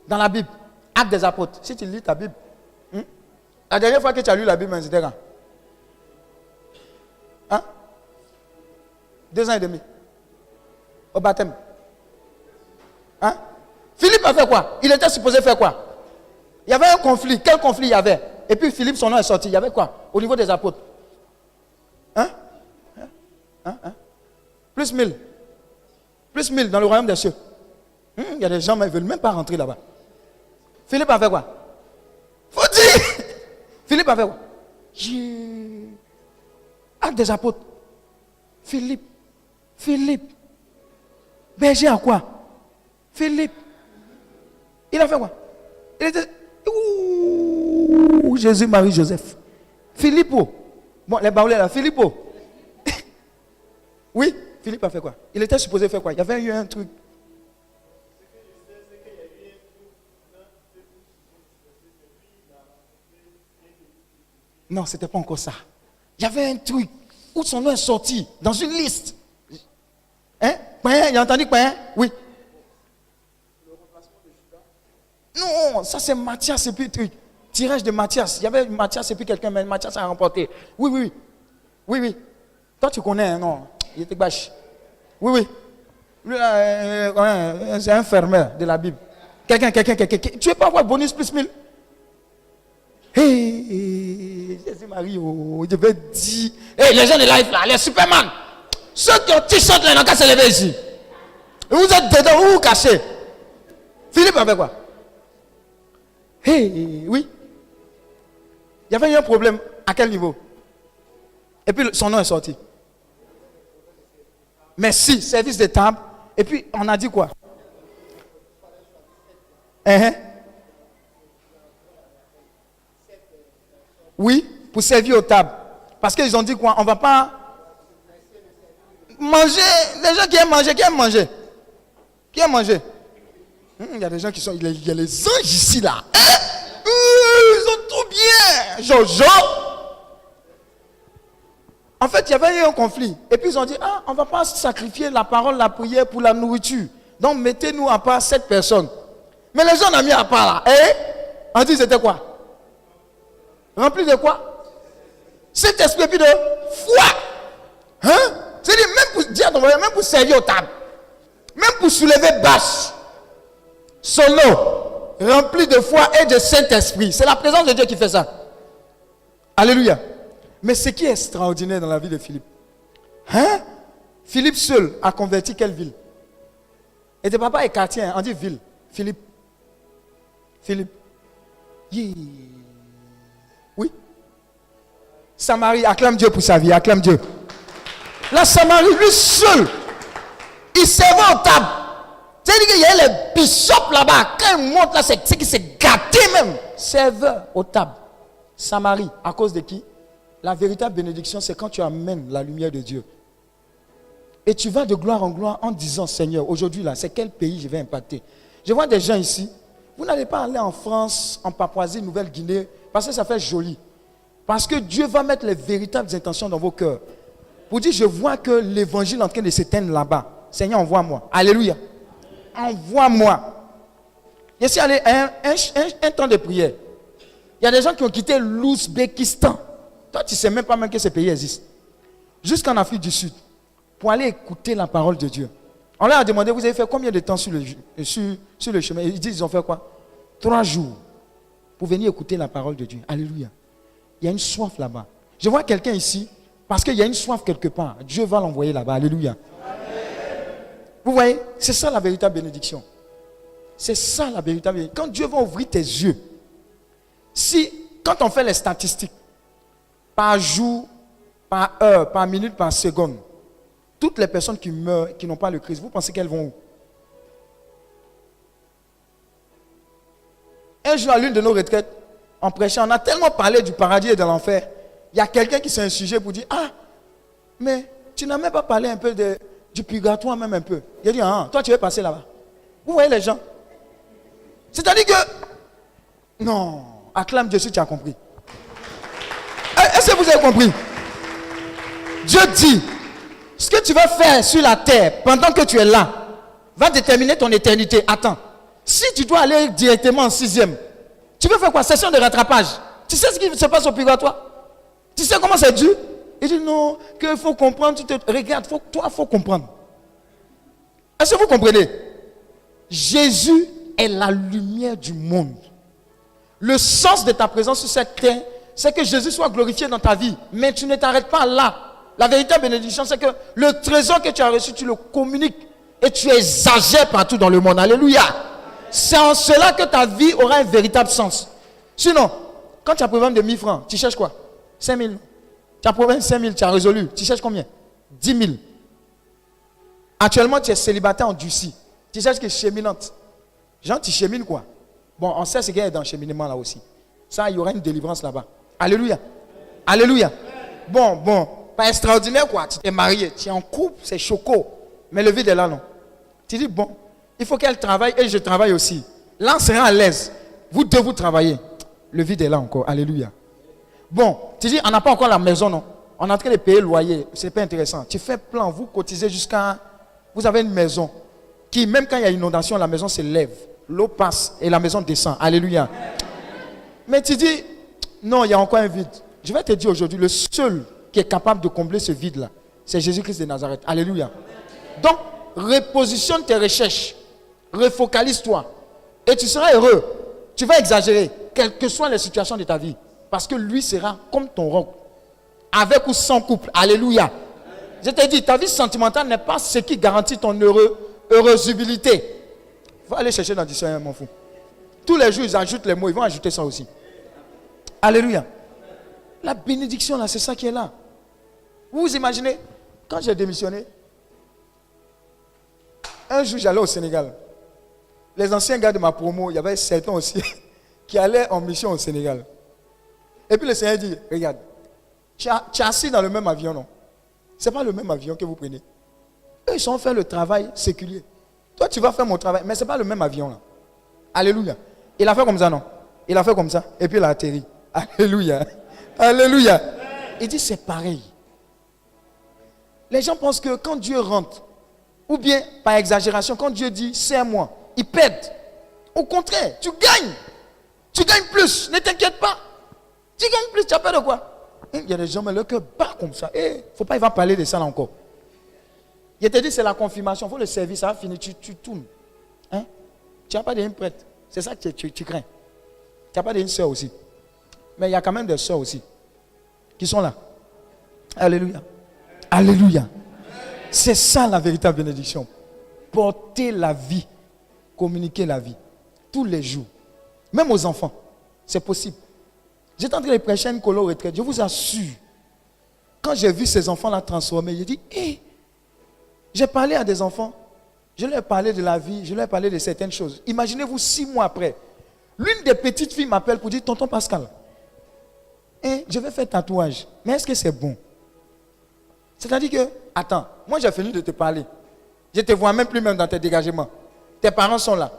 Dans la Bible. Actes des apôtres. Si tu lis ta Bible. La dernière fois que tu as lu la Bible, c'était quand? 2 ans et demi. Au baptême. Philippe a fait quoi? Il était supposé faire quoi? Il y avait un conflit. Quel conflit il y avait? Et puis Philippe, son nom est sorti. Il y avait quoi? Au niveau des apôtres. Plus 1000. Plus 1000 dans le royaume des cieux. Il y a des gens, mais ils ne veulent même pas rentrer là-bas. Philippe a fait quoi? Faut dire. Philippe a fait quoi? Acte des apôtres. Philippe. Berger à quoi? Philippe. Il a fait quoi? Il était... Jésus, Marie, Joseph. Philippo. Bon, les baoulés là. Philippo. Oui, Philippe a fait quoi? Il était supposé faire quoi? Il y avait eu un truc. Non, ce n'était pas encore ça. Il y avait un truc où son nom est sorti dans une liste. Hein? Il a entendu quoi? Oui. Le remplacement de Judas? Non, ça c'est Matthias et puis truc. Tirage de Matthias. Il y avait Matthias et puis quelqu'un, mais Matthias a remporté. Oui. Toi tu connais, hein, non? Il était bâche. Oui. Lui, c'est un fermeur de la Bible. Quelqu'un. Tu veux pas avoir bonus plus 1000? Hey, Jésus-Marie, je vais dire. Hey, les gens de life là, les Superman. Ceux qui ont t-shirt là, ils n'ont qu'à se lever ici. Et vous êtes dedans, vous vous cachez. Philippe avait quoi? Hey, oui. Il y avait eu un problème. À quel niveau? Et puis son nom est sorti. Merci, service de table. Et puis on a dit quoi? Oui, pour servir aux tables. Parce qu'ils ont dit quoi? On ne va pas manger. Les gens qui aiment manger, Qui aime manger? Il y a des gens qui sont. Il y a les anges ici là. Ils sont trop bien. Jojo. En fait, il y avait eu un conflit. Et puis ils ont dit, on ne va pas sacrifier la parole, la prière pour la nourriture. Donc mettez-nous à part 7 personnes. Mais les gens ont mis à part là. On dit c'était quoi? Rempli de quoi? Cet esprit de foi. C'est-à-dire même pour servir aux tables. Même pour soulever bâche. Solo. Rempli de foi et de Saint-Esprit. C'est la présence de Dieu qui fait ça. Alléluia. Mais ce qui est extraordinaire dans la vie de Philippe. Philippe seul a converti quelle ville? Et tes papa est quartier, on dit ville. Philippe. Yeah. Oui. Samarie, acclame Dieu pour sa vie, acclame Dieu. La Samarie, lui seul, il servait aux tables. C'est-à-dire qu'il y a les bishops là-bas. Quand il monte là, c'est qu'il s'est gâté même. Serveur aux tables. Samarie, à cause de qui? La véritable bénédiction, c'est quand tu amènes la lumière de Dieu. Et tu vas de gloire en gloire en disant, Seigneur, aujourd'hui là, c'est quel pays je vais impacter? Je vois des gens ici. Vous n'allez pas aller en France, en Papouasie, Nouvelle-Guinée, parce que ça fait joli. Parce que Dieu va mettre les véritables intentions dans vos cœurs. Pour dire, je vois que l'évangile est en train de s'éteindre là-bas. Seigneur, envoie-moi. Alléluia. Envoie-moi. Je suis allé un temps de prière. Il y a des gens qui ont quitté l'Ouzbékistan. Toi, tu ne sais même pas même que ce pays existe. Jusqu'en Afrique du Sud. Pour aller écouter la parole de Dieu. On leur a demandé, vous avez fait combien de temps sur le chemin? Ils disent, ils ont fait quoi? 3 jours. Pour venir écouter la parole de Dieu. Alléluia. Il y a une soif là-bas. Je vois quelqu'un ici, parce qu'il y a une soif quelque part. Dieu va l'envoyer là-bas. Alléluia. Amen. Vous voyez, c'est ça la véritable bénédiction. C'est ça la véritable bénédiction. Quand Dieu va ouvrir tes yeux, quand on fait les statistiques, par jour, par heure, par minute, par seconde, toutes les personnes qui meurent, qui n'ont pas le Christ, vous pensez qu'elles vont où? Un jour, à l'une de nos retraites, en prêchant, on a tellement parlé du paradis et de l'enfer. Il y a quelqu'un qui s'est insurgé pour dire, mais tu n'as même pas parlé un peu du purgatoire même un peu. Il a dit, toi tu veux passer là-bas. Vous voyez les gens? C'est-à-dire que, non, acclame Dieu si tu as compris. Est-ce que vous avez compris? Dieu dit, ce que tu vas faire sur la terre pendant que tu es là, va déterminer ton éternité. Attends, si tu dois aller directement en 6e, tu veux faire quoi? Session de rattrapage. Tu sais ce qui se passe au purgatoire? Tu sais comment c'est dur? Il dit non, qu'il faut comprendre. Regarde, toi, il faut comprendre. Est-ce que vous comprenez? Jésus est la lumière du monde. Le sens de ta présence sur cette terre, c'est que Jésus soit glorifié dans ta vie. Mais tu ne t'arrêtes pas là. La véritable bénédiction, c'est que le trésor que tu as reçu, tu le communiques et tu exagères partout dans le monde. Alléluia. C'est en cela que ta vie aura un véritable sens. Sinon, quand tu as un problème de 1000 francs, tu cherches quoi? 5000. Tu as un problème de 5000, tu as résolu. Tu cherches combien? 10 000. Actuellement, tu es célibataire en Dussi. Tu cherches que cheminante. Genre, tu chemines quoi? Bon, on sait ce qu'il y a dans le cheminement là aussi. Ça, il y aura une délivrance là-bas. Alléluia. Alléluia. Bon. Pas extraordinaire quoi. Tu t'es marié, tu es en couple, c'est choco. Mais le vide est là, non? Tu dis, bon, il faut qu'elle travaille et je travaille aussi. Là, on sera à l'aise. Vous deux, vous travaillez. Le vide est là encore. Alléluia. Bon, tu dis, on n'a pas encore la maison, non? On est en train de payer le loyer. C'est pas intéressant. Tu fais plan, vous cotisez jusqu'à... Vous avez une maison qui, même quand il y a inondation, la maison s'élève. L'eau passe et la maison descend. Alléluia. Mais tu dis, non, il y a encore un vide. Je vais te dire aujourd'hui, le seul qui est capable de combler ce vide-là, c'est Jésus-Christ de Nazareth. Alléluia. Donc, repositionne tes recherches. Refocalise-toi. Et tu seras heureux. Tu vas exagérer, quelles que soient les situations de ta vie. Parce que lui sera comme ton roc. Avec ou sans couple. Alléluia. Je t'ai dit, ta vie sentimentale n'est pas ce qui garantit ton heureusabilité. Va aller chercher dans le dictionnaire, mon fou. Tous les jours, ils ajoutent les mots. Ils vont ajouter ça aussi. Alléluia. La bénédiction, là, c'est ça qui est là. Vous vous imaginez, quand j'ai démissionné, un jour j'allais au Sénégal. Les anciens gars de ma promo, il y avait certains aussi qui allaient en mission au Sénégal. Et puis le Seigneur dit, regarde, tu es assis dans le même avion, non? Ce n'est pas le même avion que vous prenez. Eux, ils sont fait le travail séculier. Toi, tu vas faire mon travail, mais ce n'est pas le même avion là. Alléluia. Il a fait comme ça, non? Il a fait comme ça, et puis il a atterri. Alléluia. Alléluia. Il dit, c'est pareil. Les gens pensent que quand Dieu rentre, ou bien par exagération, quand Dieu dit, serre-moi, il pète. Au contraire, tu gagnes. Tu gagnes plus, ne t'inquiète pas. Tu gagnes plus, tu as peur de quoi? Il y a des gens, mais le cœur bat comme ça. Il ne faut pas, il va parler de ça là encore. Il te dit, c'est la confirmation, il faut le servir, ça va finir, tu tournes. Hein? Tu n'as pas d'une prêtre. C'est ça que tu crains. Tu n'as pas d'une soeur aussi. Mais il y a quand même des soeurs aussi qui sont là. Alléluia. Alléluia. C'est ça la véritable bénédiction. Porter la vie, communiquer la vie, tous les jours. Même aux enfants, c'est possible. J'étais en train de prêcher une colo retraite. Je vous assure, quand j'ai vu ces enfants-là transformés, j'ai dit, hé, j'ai parlé à des enfants, je leur ai parlé de la vie, je leur ai parlé de certaines choses. Imaginez-vous 6 mois après, l'une des petites filles m'appelle pour dire, tonton Pascal, je vais faire tatouage, mais est-ce que c'est bon? C'est-à-dire que, attends, moi j'ai fini de te parler. Je ne te vois même plus même dans tes dégagements. Tes parents sont là.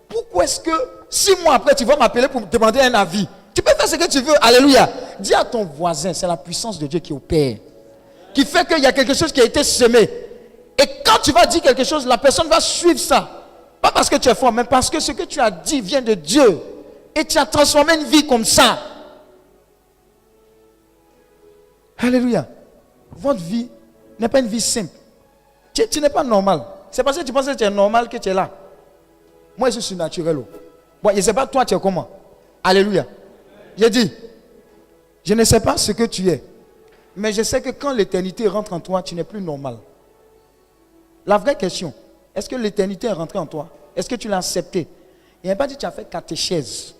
Pourquoi est-ce que 6 mois après, tu vas m'appeler pour me demander un avis? Tu peux faire ce que tu veux. Alléluia. Dis à ton voisin, c'est la puissance de Dieu qui opère. Qui fait qu'il y a quelque chose qui a été semé. Et quand tu vas dire quelque chose, la personne va suivre ça. Pas parce que tu es fort, mais parce que ce que tu as dit vient de Dieu. Et tu as transformé une vie comme ça. Alléluia. Votre vie n'est pas une vie simple. Tu n'es pas normal. C'est parce que tu penses que tu es normal que tu es là. Moi, je suis naturel. Bon, je ne sais pas toi, tu es comment. Alléluia. J'ai dit, je ne sais pas ce que tu es. Mais je sais que quand l'éternité rentre en toi, tu n'es plus normal. La vraie question, est-ce que l'éternité est rentrée en toi? Est-ce que tu l'as accepté? Il n'a pas dit que tu as fait catéchèse.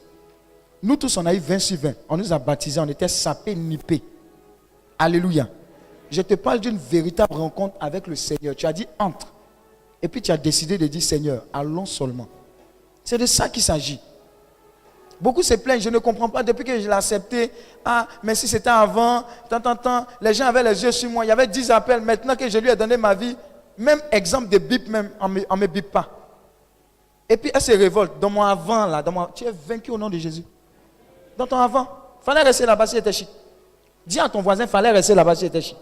Nous tous, on a eu 20 sur 20. On nous a baptisés, on était sapés, nippés. Alléluia. Je te parle d'une véritable rencontre avec le Seigneur. Tu as dit entre. Et puis tu as décidé de dire Seigneur, allons seulement. C'est de ça qu'il s'agit. Beaucoup se plaignent, je ne comprends pas depuis que je l'ai accepté. Ah, mais si c'était avant, les gens avaient les yeux sur moi. Il y avait 10 appels. Maintenant que je lui ai donné ma vie, même exemple de bip, même, on ne me bip pas. Et puis elle se révolte. Dans mon avant, là, tu es vaincu au nom de Jésus. Dans ton avant, il fallait rester là-bas si c'était chic. Dis à ton voisin, il fallait rester là-bas si c'était chic.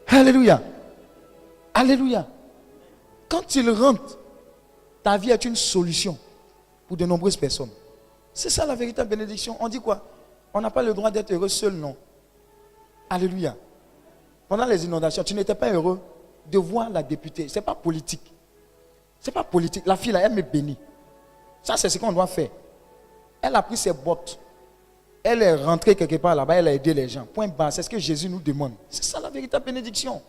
Alléluia. Alléluia. Quand il rentre, ta vie est une solution pour de nombreuses personnes. C'est ça la véritable bénédiction. On dit quoi? On n'a pas le droit d'être heureux seul, non. Alléluia. Pendant les inondations, tu n'étais pas heureux de voir la députée. Ce n'est pas politique. Ce n'est pas politique. La fille là, elle me bénit. Ça, c'est ce qu'on doit faire. Elle a pris ses bottes. Elle est rentrée quelque part là-bas, elle a aidé les gens. Point barre, c'est ce que Jésus nous demande. C'est ça la véritable bénédiction.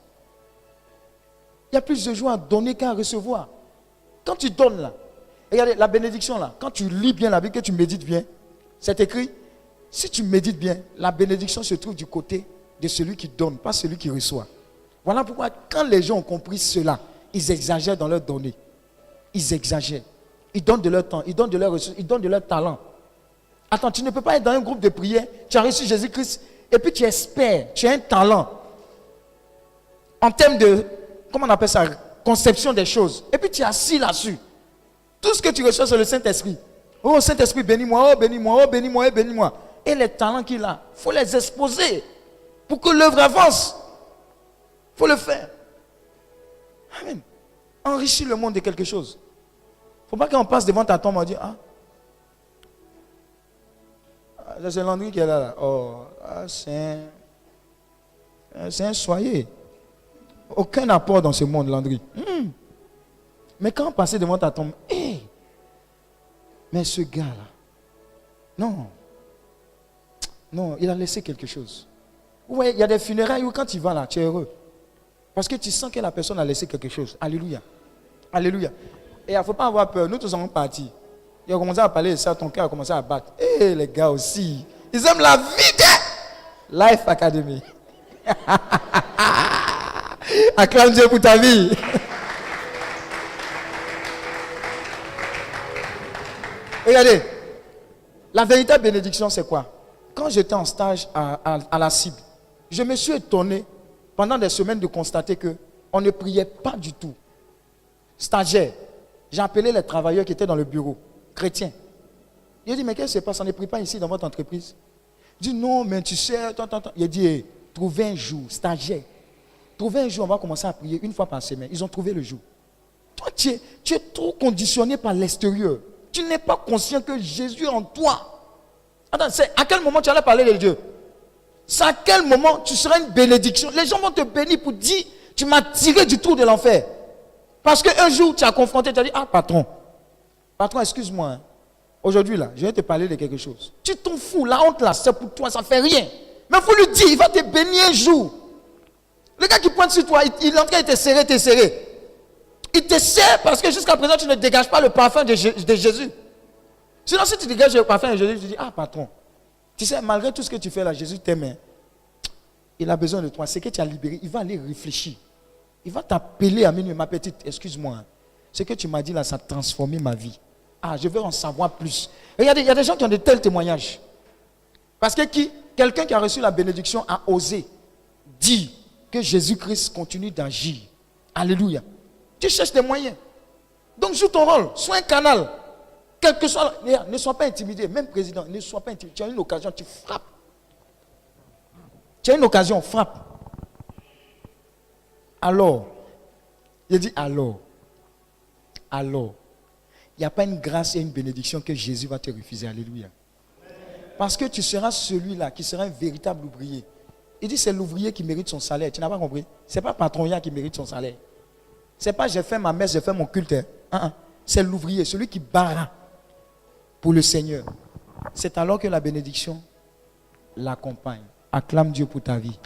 Il y a plus de joie à donner qu'à recevoir. Quand tu donnes là, regardez la bénédiction là, quand tu lis bien la Bible, que tu médites bien, c'est écrit, si tu médites bien, la bénédiction se trouve du côté de celui qui donne, pas celui qui reçoit. Voilà pourquoi quand les gens ont compris cela, ils exagèrent dans leur donner. Ils exagèrent. Ils donnent de leur temps, ils donnent de leurs ressources, ils donnent de leur talent. Attends, tu ne peux pas être dans un groupe de prière, tu as reçu Jésus-Christ, et puis tu espères, tu as un talent. En termes de, comment on appelle ça, conception des choses. Et puis tu es assis là-dessus. Tout ce que tu reçois, c'est le Saint-Esprit. Oh Saint-Esprit, bénis-moi, oh bénis-moi, oh bénis-moi, oh bénis-moi. Et les talents qu'il a, il faut les exposer pour que l'œuvre avance. Il faut le faire. Amen. Enrichir le monde de quelque chose. Il ne faut pas qu'on passe devant ta tombe et dire, ah, c'est Landry qui est là. Oh, c'est un soyer. Aucun apport dans ce monde, Landry. Mais quand on passait devant ta tombe, mais ce gars-là, non, il a laissé quelque chose. Vous voyez, il y a des funérailles où quand tu vas là, tu es heureux. Parce que tu sens que la personne a laissé quelque chose. Alléluia. Alléluia. Et il ne faut pas avoir peur. Nous tous sommes partis. Il a commencé à parler de ça, ton cœur a commencé à battre. Les gars aussi, ils aiment la vie de Life Academy. Acclame Dieu pour ta vie. Regardez, la véritable bénédiction, c'est quoi? Quand j'étais en stage à la cible, je me suis étonné pendant des semaines de constater qu'on ne priait pas du tout. Stagiaire, j'ai appelé les travailleurs qui étaient dans le bureau, chrétiens. Il a dit, mais qu'est-ce qui se passe? On ne prie pas ici dans votre entreprise? Je dis, non, mais tu sais, Il a dit, hey, trouvez un jour, stagiaire. Trouvez un jour, on va commencer à prier une fois par semaine. Ils ont trouvé le jour. Toi, tu es trop conditionné par l'extérieur. Tu n'es pas conscient que Jésus est en toi. Attends, c'est à quel moment tu allais parler de Dieu? C'est à quel moment tu seras une bénédiction? Les gens vont te bénir pour dire, tu m'as tiré du trou de l'enfer. Parce qu'un jour, tu as confronté, tu as dit, ah patron, excuse-moi. Hein. Aujourd'hui, là, je vais te parler de quelque chose. Tu t'en fous, la honte là, c'est pour toi, ça ne fait rien. Mais il faut lui dire, il va te bénir un jour. Le gars qui pointe sur toi, il est en train de te serrer, Il te sert parce que jusqu'à présent, tu ne dégages pas le parfum de Jésus. Sinon, si tu dégages le parfum de Jésus, tu dis, ah patron, tu sais, malgré tout ce que tu fais là, Jésus t'aime. Il a besoin de toi. Ce que tu as libéré, il va aller réfléchir. Il va t'appeler à minuit, ma petite, excuse-moi. Ce que tu m'as dit là, ça a transformé ma vie. Ah, je veux en savoir plus. Regardez, il y a des gens qui ont de tels témoignages. Parce que quelqu'un qui a reçu la bénédiction a osé dire que Jésus-Christ continue d'agir. Alléluia. Tu cherches des moyens. Donc joue ton rôle, sois un canal. Quel que soit, ne sois pas intimidé. Même président, ne sois pas intimidé. Tu as une occasion, tu frappes. Tu as une occasion, frappe. Alors, il dit alors, il n'y a pas une grâce et une bénédiction que Jésus va te refuser. Alléluia. Parce que tu seras celui-là qui sera un véritable ouvrier. Il dit c'est l'ouvrier qui mérite son salaire. Tu n'as pas compris? Ce n'est pas patron qui mérite son salaire. Ce n'est pas j'ai fait ma messe, j'ai fait mon culte. C'est l'ouvrier, celui qui barra pour le Seigneur. C'est alors que la bénédiction l'accompagne. Acclame Dieu pour ta vie.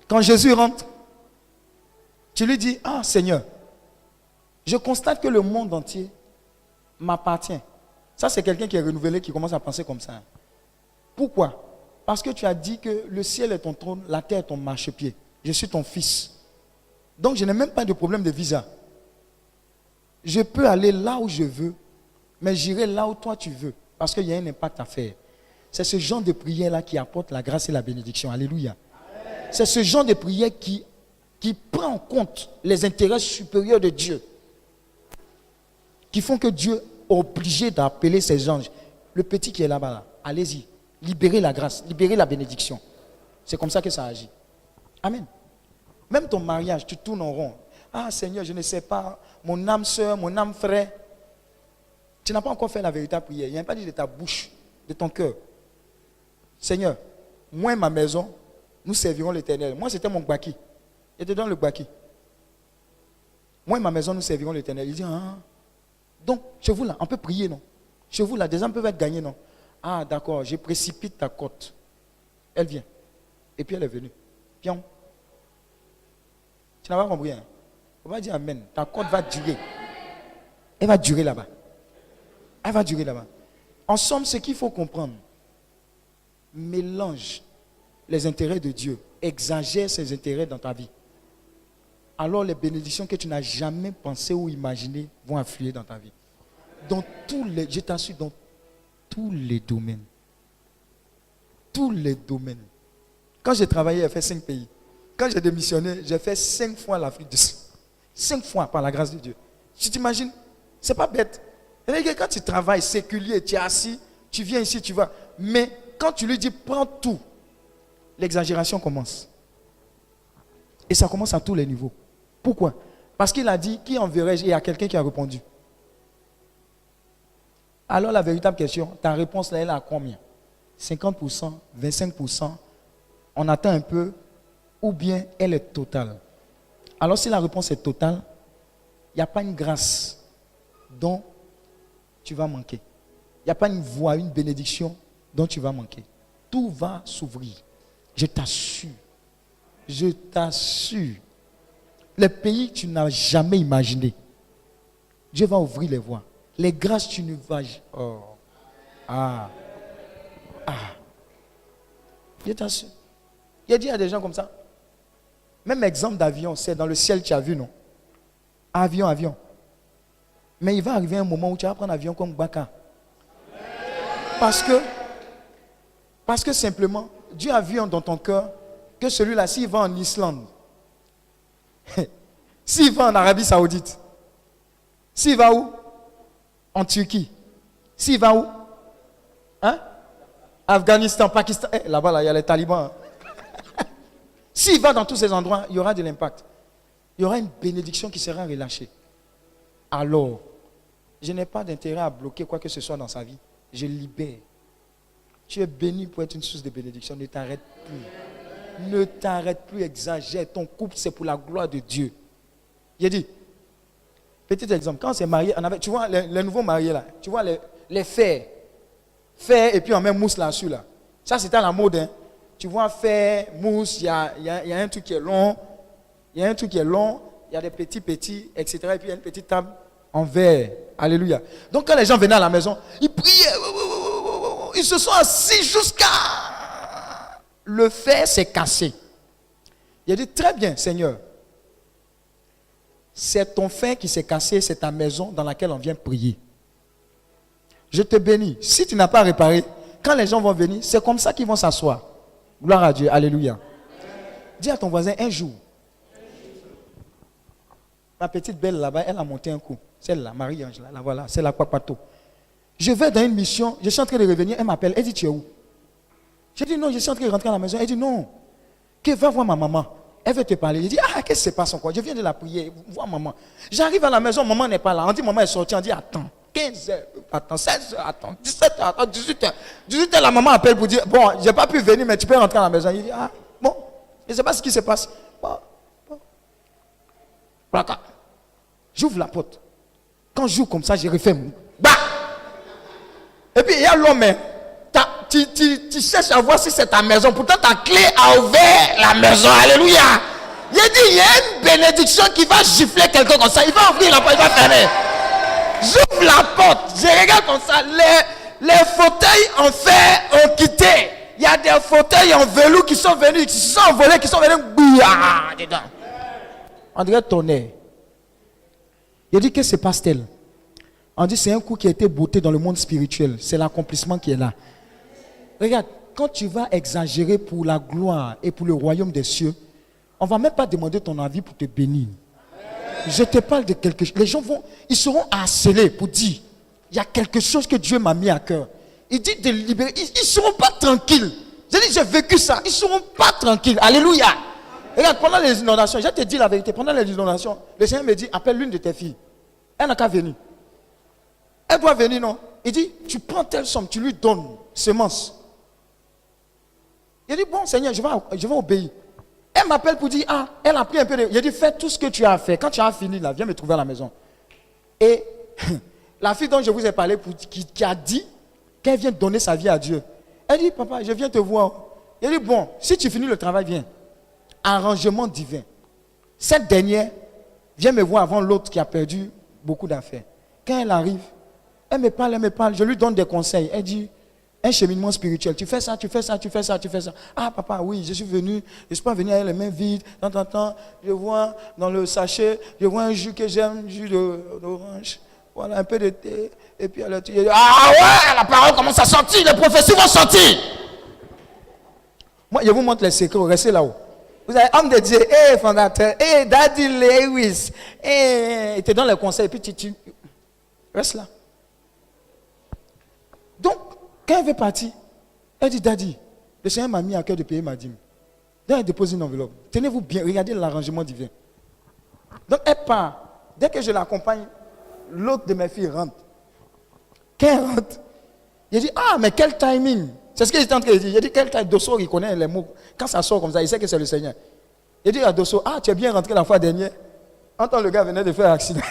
Quand Jésus rentre, tu lui dis, ah Seigneur, je constate que le monde entier m'appartient. Ça, c'est quelqu'un qui est renouvelé, qui commence à penser comme ça. Pourquoi? Parce que tu as dit que le ciel est ton trône, la terre est ton marchepied. Je suis ton fils. Donc, je n'ai même pas de problème de visa. Je peux aller là où je veux, mais j'irai là où toi tu veux, parce qu'il y a un impact à faire. C'est ce genre de prière-là qui apporte la grâce et la bénédiction. Alléluia. C'est ce genre de prière qui prend en compte les intérêts supérieurs de Dieu, qui font que Dieu est obligé d'appeler ses anges. Le petit qui est là-bas, là, allez-y, libérez la grâce, libérez la bénédiction. C'est comme ça que ça agit. Amen. Même ton mariage, tu tournes en rond. Ah Seigneur, je ne sais pas, mon âme sœur, mon âme frère. Tu n'as pas encore fait la véritable prière. Il n'y a pas dit de ta bouche, de ton cœur. Seigneur, moi et ma maison, nous servirons l'Éternel. Moi, c'était mon gbaki. Il te donne le gbaki. Moi et ma maison, nous servirons l'Éternel. Il dit, ah. Donc, chez vous là, on peut prier, non? Chez vous là, des âmes peuvent être gagnées, non? Ah, d'accord, je précipite ta côte. Elle vient. Et puis elle est venue. Pion. Tu n'as pas compris, hein? On va dire amen. Ta côte va durer. Elle va durer là-bas. Elle va durer là-bas. En somme, ce qu'il faut comprendre, mélange les intérêts de Dieu, exagère ses intérêts dans ta vie. Alors les bénédictions que tu n'as jamais pensé ou imaginé vont affluer dans ta vie. Dans tous les, je t'assure, dans tous les domaines. Tous les domaines. Quand j'ai travaillé, j'ai fait 5 pays. Quand j'ai démissionné, j'ai fait 5 fois l'Afrique du Sud. 5 fois par la grâce de Dieu. Tu t'imagines? C'est pas bête. Quand tu travailles séculier, tu es assis, tu viens ici, tu vas. Mais quand tu lui dis prends tout, l'exagération commence. Et ça commence à tous les niveaux. Pourquoi? Parce qu'il a dit, qui enverrai-je? Et il y a quelqu'un qui a répondu. Alors la véritable question, ta réponse là, elle est à combien? 50%, 25%, on attend un peu, ou bien elle est totale. Alors si la réponse est totale, il n'y a pas une grâce dont tu vas manquer. Il n'y a pas une voie, une bénédiction dont tu vas manquer. Tout va s'ouvrir. Je t'assure. Je t'assure. Les pays que tu n'as jamais imaginé, Dieu va ouvrir les voies. Les grâces, tu ne vas. Oh. Ah. Ah. Je t'assure. Il a dit à des gens comme ça. Même exemple d'avion, c'est dans le ciel, tu as vu, non? Avion. Mais il va arriver un moment où tu vas prendre l'avion comme Baka. Parce que simplement, Dieu a vu dans ton cœur que celui-là, s'il va en Islande, s'il va en Arabie Saoudite, s'il va où? En Turquie. S'il va où? Hein? Afghanistan, Pakistan. Là-bas, là, il y a les talibans. Hein. S'il va dans tous ces endroits, il y aura de l'impact. Il y aura une bénédiction qui sera relâchée. Alors, je n'ai pas d'intérêt à bloquer quoi que ce soit dans sa vie. Je libère. Tu es béni pour être une source de bénédiction. Ne t'arrête plus. Ne t'arrête plus, exagère. Ton couple, c'est pour la gloire de Dieu. J'ai dit, petit exemple, quand on s'est marié, tu vois les nouveaux mariés là, tu vois les fers et puis on met mousse là-dessus là. Ça c'était à la mode. Hein. Tu vois fer, mousse, il y a un truc qui est long, il y a des petits, etc. Et puis il y a une petite table en verre. Alléluia. Donc quand les gens venaient à la maison, ils priaient, ils se sont assis jusqu'à... Le fer s'est cassé. Il a dit, très bien Seigneur. C'est ton fer qui s'est cassé, c'est ta maison dans laquelle on vient prier. Je te bénis. Si tu n'as pas réparé, quand les gens vont venir, c'est comme ça qu'ils vont s'asseoir. Gloire à Dieu, alléluia. Dis à ton voisin, un jour, ma petite belle là-bas, elle a monté un coup. Celle-là, Marie-Ange, là, voilà, c'est la Kwapato. Je vais dans une mission, je suis en train de revenir, elle m'appelle, elle dit, tu es où? J'ai dit, non, je suis en train de rentrer à la maison. Elle dit, non, va voir ma maman. Elle veut te parler. Il dit, qu'est-ce qui se passe encore? Je viens de la prier, vois maman. J'arrive à la maison, maman n'est pas là. On dit, maman est sortie, on dit, attends, 15 heures, attends, 16 heures, attends, 17 heures, attends, 18 heures. 18 heures, la maman appelle pour dire, bon, j'ai pas pu venir, mais tu peux rentrer à la maison. Il dit, bon, je ne sais pas ce qui se passe. Bon. Voilà. J'ouvre la porte. Quand j'ouvre comme ça, je refais. Bah! Et puis, il y a l'homme, tu cherches à voir si c'est ta maison. Pourtant, ta clé a ouvert la maison. Alléluia. Il a dit, il y a une bénédiction qui va gifler quelqu'un comme ça. Il va ouvrir la porte, il va fermer. J'ouvre la porte. Je regarde comme ça. Les fauteuils en fer ont quitté. Il y a des fauteuils en velours qui sont venus, qui se sont envolés, qui sont venus bouillards dedans. On dirait tonnerre. Il a dit, qu'est-ce qui se passe-t-elle? On dit, c'est un coup qui a été botté dans le monde spirituel. C'est l'accomplissement qui est là. Regarde, quand tu vas exagérer pour la gloire et pour le royaume des cieux, on ne va même pas demander ton avis pour te bénir. Je te parle de quelque chose. Les gens ils seront harcelés pour dire, il y a quelque chose que Dieu m'a mis à cœur. Il dit de libérer. Ils ne seront pas tranquilles. J'ai vécu ça. Ils ne seront pas tranquilles. Alléluia. Regarde, pendant les inondations, je te dis la vérité, pendant les inondations, le Seigneur me dit, appelle l'une de tes filles. Elle n'a qu'à venir. Elle doit venir, non? Il dit, tu prends telle somme, tu lui donnes semence. Il dit, bon Seigneur, je vais obéir. Elle m'appelle pour dire, elle a pris un peu de... Il dit, fais tout ce que tu as fait. Quand tu as fini, là, viens me trouver à la maison. Et la fille dont je vous ai parlé, qui a dit qu'elle vient donner sa vie à Dieu. Elle dit, papa, je viens te voir. Il dit, bon, si tu finis le travail, viens. Arrangement divin. Cette dernière vient me voir avant l'autre qui a perdu beaucoup d'affaires. Quand elle arrive, elle me parle, je lui donne des conseils. Elle dit, un cheminement spirituel, tu fais ça. Ah papa, oui, je suis pas venu avec les mains vides. Tant, je vois dans le sachet, je vois un jus que j'aime, jus d'orange. Voilà, un peu de thé. Et puis elle a dit, ah ouais, la parole commence à sortir, les prophéties vont sortir. Moi, je vous montre les secrets, restez là-haut. Vous avez homme de Dieu, fondateur, Daddy Lewis, il te donne les conseils, et puis tu reste là. Donc, quand elle veut partir, elle dit, Daddy, le Seigneur m'a mis à cœur de payer ma dîme. Donc, elle dépose une enveloppe. Tenez-vous bien, regardez l'arrangement divin. Donc, elle part. Dès que je l'accompagne, l'autre de mes filles rentre. Quand elle rentre, il dit, mais quel timing. C'est ce que j'étais en train de dire. Il dit, quel timing. Dosso, il connaît les mots. Quand ça sort comme ça, il sait que c'est le Seigneur. Il dit à Dosso, tu es bien rentré la fois dernière. Entends, le gars venait de faire un accident.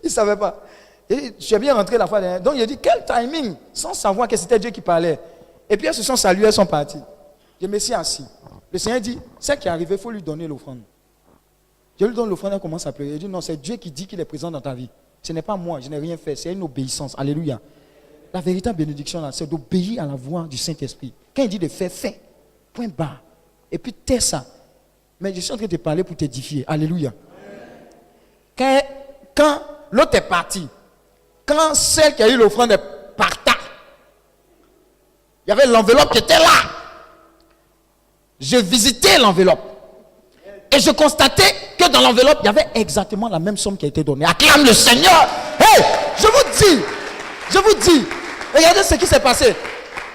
Il ne savait pas. Il dit, tu es bien rentré la fois dernière. Donc, il dit, quel timing. Sans savoir que c'était Dieu qui parlait. Et puis, elles se sont saluées, elles sont parties. Je me suis assis. Le Seigneur dit, ce qui est arrivé, il faut lui donner l'offrande. Je lui donne l'offrande, elle commence à pleurer. Il dit, non, c'est Dieu qui dit qu'il est présent dans ta vie. Ce n'est pas moi, je n'ai rien fait. C'est une obéissance. Alléluia. La véritable bénédiction, là, c'est d'obéir à la voix du Saint-Esprit. Quand il dit de faire, fais. Point barre. Et puis tais ça. Mais je suis en train de te parler pour t'édifier. Alléluia. Quand l'autre est parti, quand celle qui a eu l'offrande est partie, il y avait l'enveloppe qui était là. Je visitais l'enveloppe. Et je constatais que dans l'enveloppe, il y avait exactement la même somme qui a été donnée. Acclame le Seigneur. Hey, je vous dis, regardez ce qui s'est passé.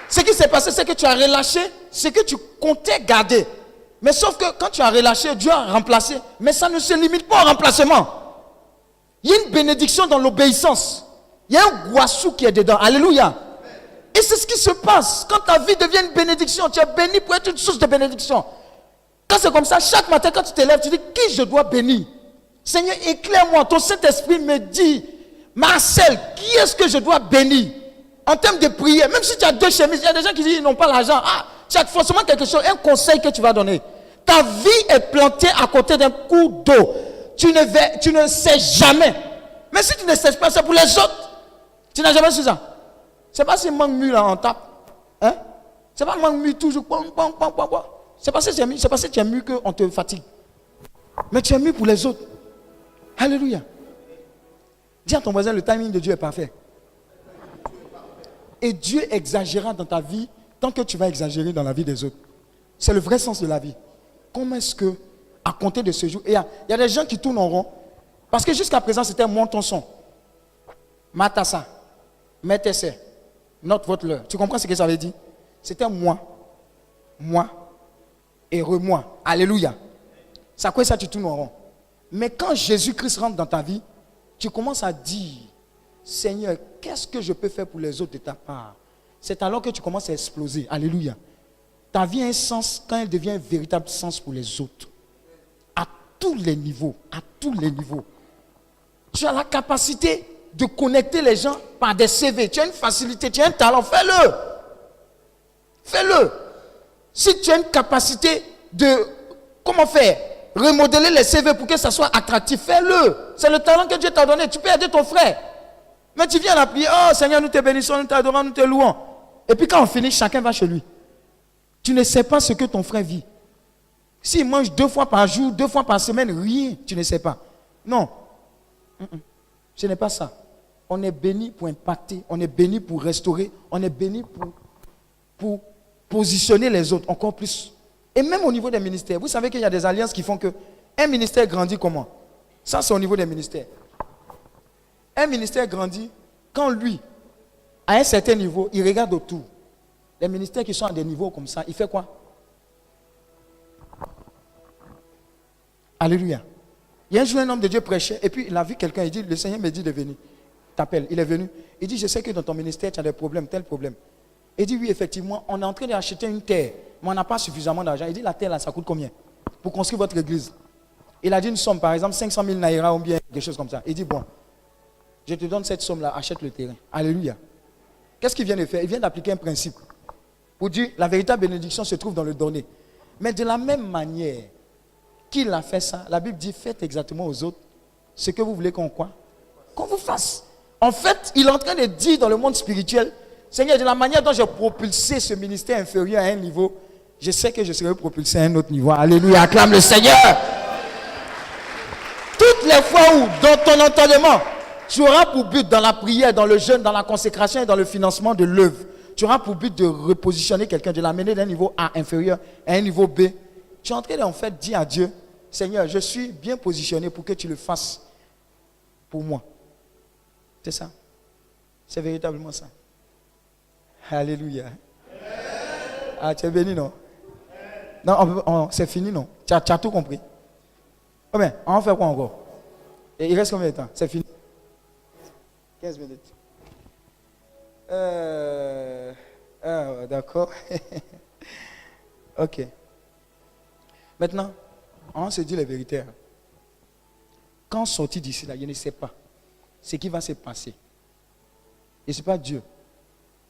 Ce qui s'est passé, c'est que tu as relâché ce que tu comptais garder. Mais sauf que quand tu as relâché, Dieu a remplacé. Mais ça ne se limite pas au remplacement. Il y a une bénédiction dans l'obéissance. Il y a un goissou qui est dedans. Alléluia. Et c'est ce qui se passe. Quand ta vie devient une bénédiction, tu es béni pour être une source de bénédiction. Quand c'est comme ça, chaque matin quand tu te lèves, tu dis, qui je dois bénir? Seigneur, éclaire-moi. Ton Saint-Esprit me dit, Marcel, qui est-ce que je dois bénir? En termes de prière, même si tu as 2 chemises, il y a des gens qui disent, ils n'ont pas l'argent. Ah, tu as forcément quelque chose, un conseil que tu vas donner. Ta vie est plantée à côté d'un cours d'eau. Tu ne sais jamais. Mais si tu ne sais pas, c'est pour les autres. Tu n'as jamais su ça. C'est pas si manque mu là on tape. Hein? C'est pas manque mu toujours. C'est pas si tu es mu qu'on te fatigue. Mais tu es mu pour les autres. Alléluia. Dis à ton voisin, le timing de Dieu est parfait. Et Dieu exagérera dans ta vie tant que tu vas exagérer dans la vie des autres. C'est le vrai sens de la vie. Comment est-ce que, à compter de ce jour, et il y a des gens qui tournent en rond, parce que jusqu'à présent c'était monte ton son, matassa, mettez-se, note votre l'heure. Tu comprends ce que ça veut dire? C'était moi et remoi. Alléluia. Ça quoi ça tu tournes en rond. Mais quand Jésus-Christ rentre dans ta vie, tu commences à dire, Seigneur, qu'est-ce que je peux faire pour les autres de ta part? C'est alors que tu commences à exploser. Alléluia. Ta vie a un sens quand elle devient un véritable sens pour les autres. À tous les niveaux. À tous les niveaux. Tu as la capacité de connecter les gens par des CV. Tu as une facilité, tu as un talent. Fais-le. Fais-le. Si tu as une capacité de, comment faire? Remodeler les CV pour que ça soit attractif. Fais-le. C'est le talent que Dieu t'a donné. Tu peux aider ton frère. Mais tu viens à la prière. Oh Seigneur, nous te bénissons, nous t'adorons, nous te louons. Et puis quand on finit, chacun va chez lui. Tu ne sais pas ce que ton frère vit. S'il mange 2 fois par jour, 2 fois par semaine, rien, tu ne sais pas. Non. Ce n'est pas ça. On est béni pour impacter, on est béni pour restaurer, on est béni pour positionner les autres encore plus. Et même au niveau des ministères, vous savez qu'il y a des alliances qui font que un ministère grandit comment? Ça, c'est au niveau des ministères. Un ministère grandit quand lui, à un certain niveau, il regarde autour. Les ministères qui sont à des niveaux comme ça, il fait quoi? Alléluia. Il y a un jour, un homme de Dieu prêchait, et puis il a vu quelqu'un, il dit, le Seigneur me dit de venir. T'appelle, il est venu. Il dit, je sais que dans ton ministère, tu as des problèmes, tel problème. Il dit, oui, effectivement, on est en train d'acheter une terre, mais on n'a pas suffisamment d'argent. Il dit, la terre, là, ça coûte combien? Pour construire votre église. Il a dit une somme, par exemple, 500 000 naira ou bien quelque chose comme ça. Il dit, bon, je te donne cette somme-là, achète le terrain. Alléluia. Qu'est-ce qu'il vient de faire? Il vient d'appliquer un principe. Pour dire, la véritable bénédiction se trouve dans le donner. Mais de la même manière qu'il a fait ça, la Bible dit, faites exactement aux autres ce que vous voulez qu'on quoi? Qu'on vous fasse. En fait, il est en train de dire dans le monde spirituel, Seigneur, de la manière dont j'ai propulsé ce ministère inférieur à un niveau, je sais que je serai propulsé à un autre niveau. Alléluia, acclame le Seigneur. Toutes les fois où, dans ton entendement, tu auras pour but dans la prière, dans le jeûne, dans la consécration et dans le financement de l'œuvre, tu auras pour but de repositionner quelqu'un, de l'amener d'un niveau A inférieur à un niveau B. Tu es en train de en fait dire à Dieu, Seigneur, je suis bien positionné pour que tu le fasses pour moi. C'est ça. C'est véritablement ça. Alléluia. Ah, tu es béni, non? Non, c'est fini, non? Tu as tout compris. Oh bien, on va faire quoi encore? Et il reste combien de temps? C'est fini. 15 minutes. D'accord. Ok. Maintenant, on se dit la vérité. Quand sorti d'ici, là, je ne sais pas ce qui va se passer. Et ce n'est pas Dieu.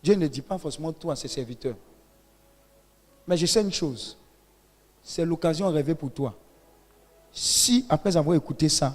Dieu ne dit pas forcément tout à ses serviteurs. Mais je sais une chose. C'est l'occasion rêvée pour toi. Si, après avoir écouté ça,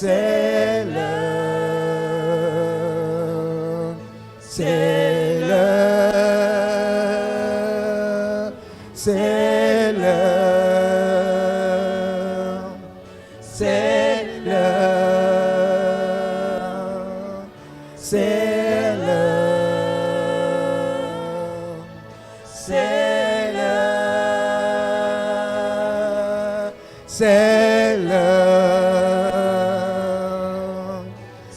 c'est l'heure, c'est l'heure, c'est l'heure, c'est l'heure, c'est l'heure, c'est l'heure,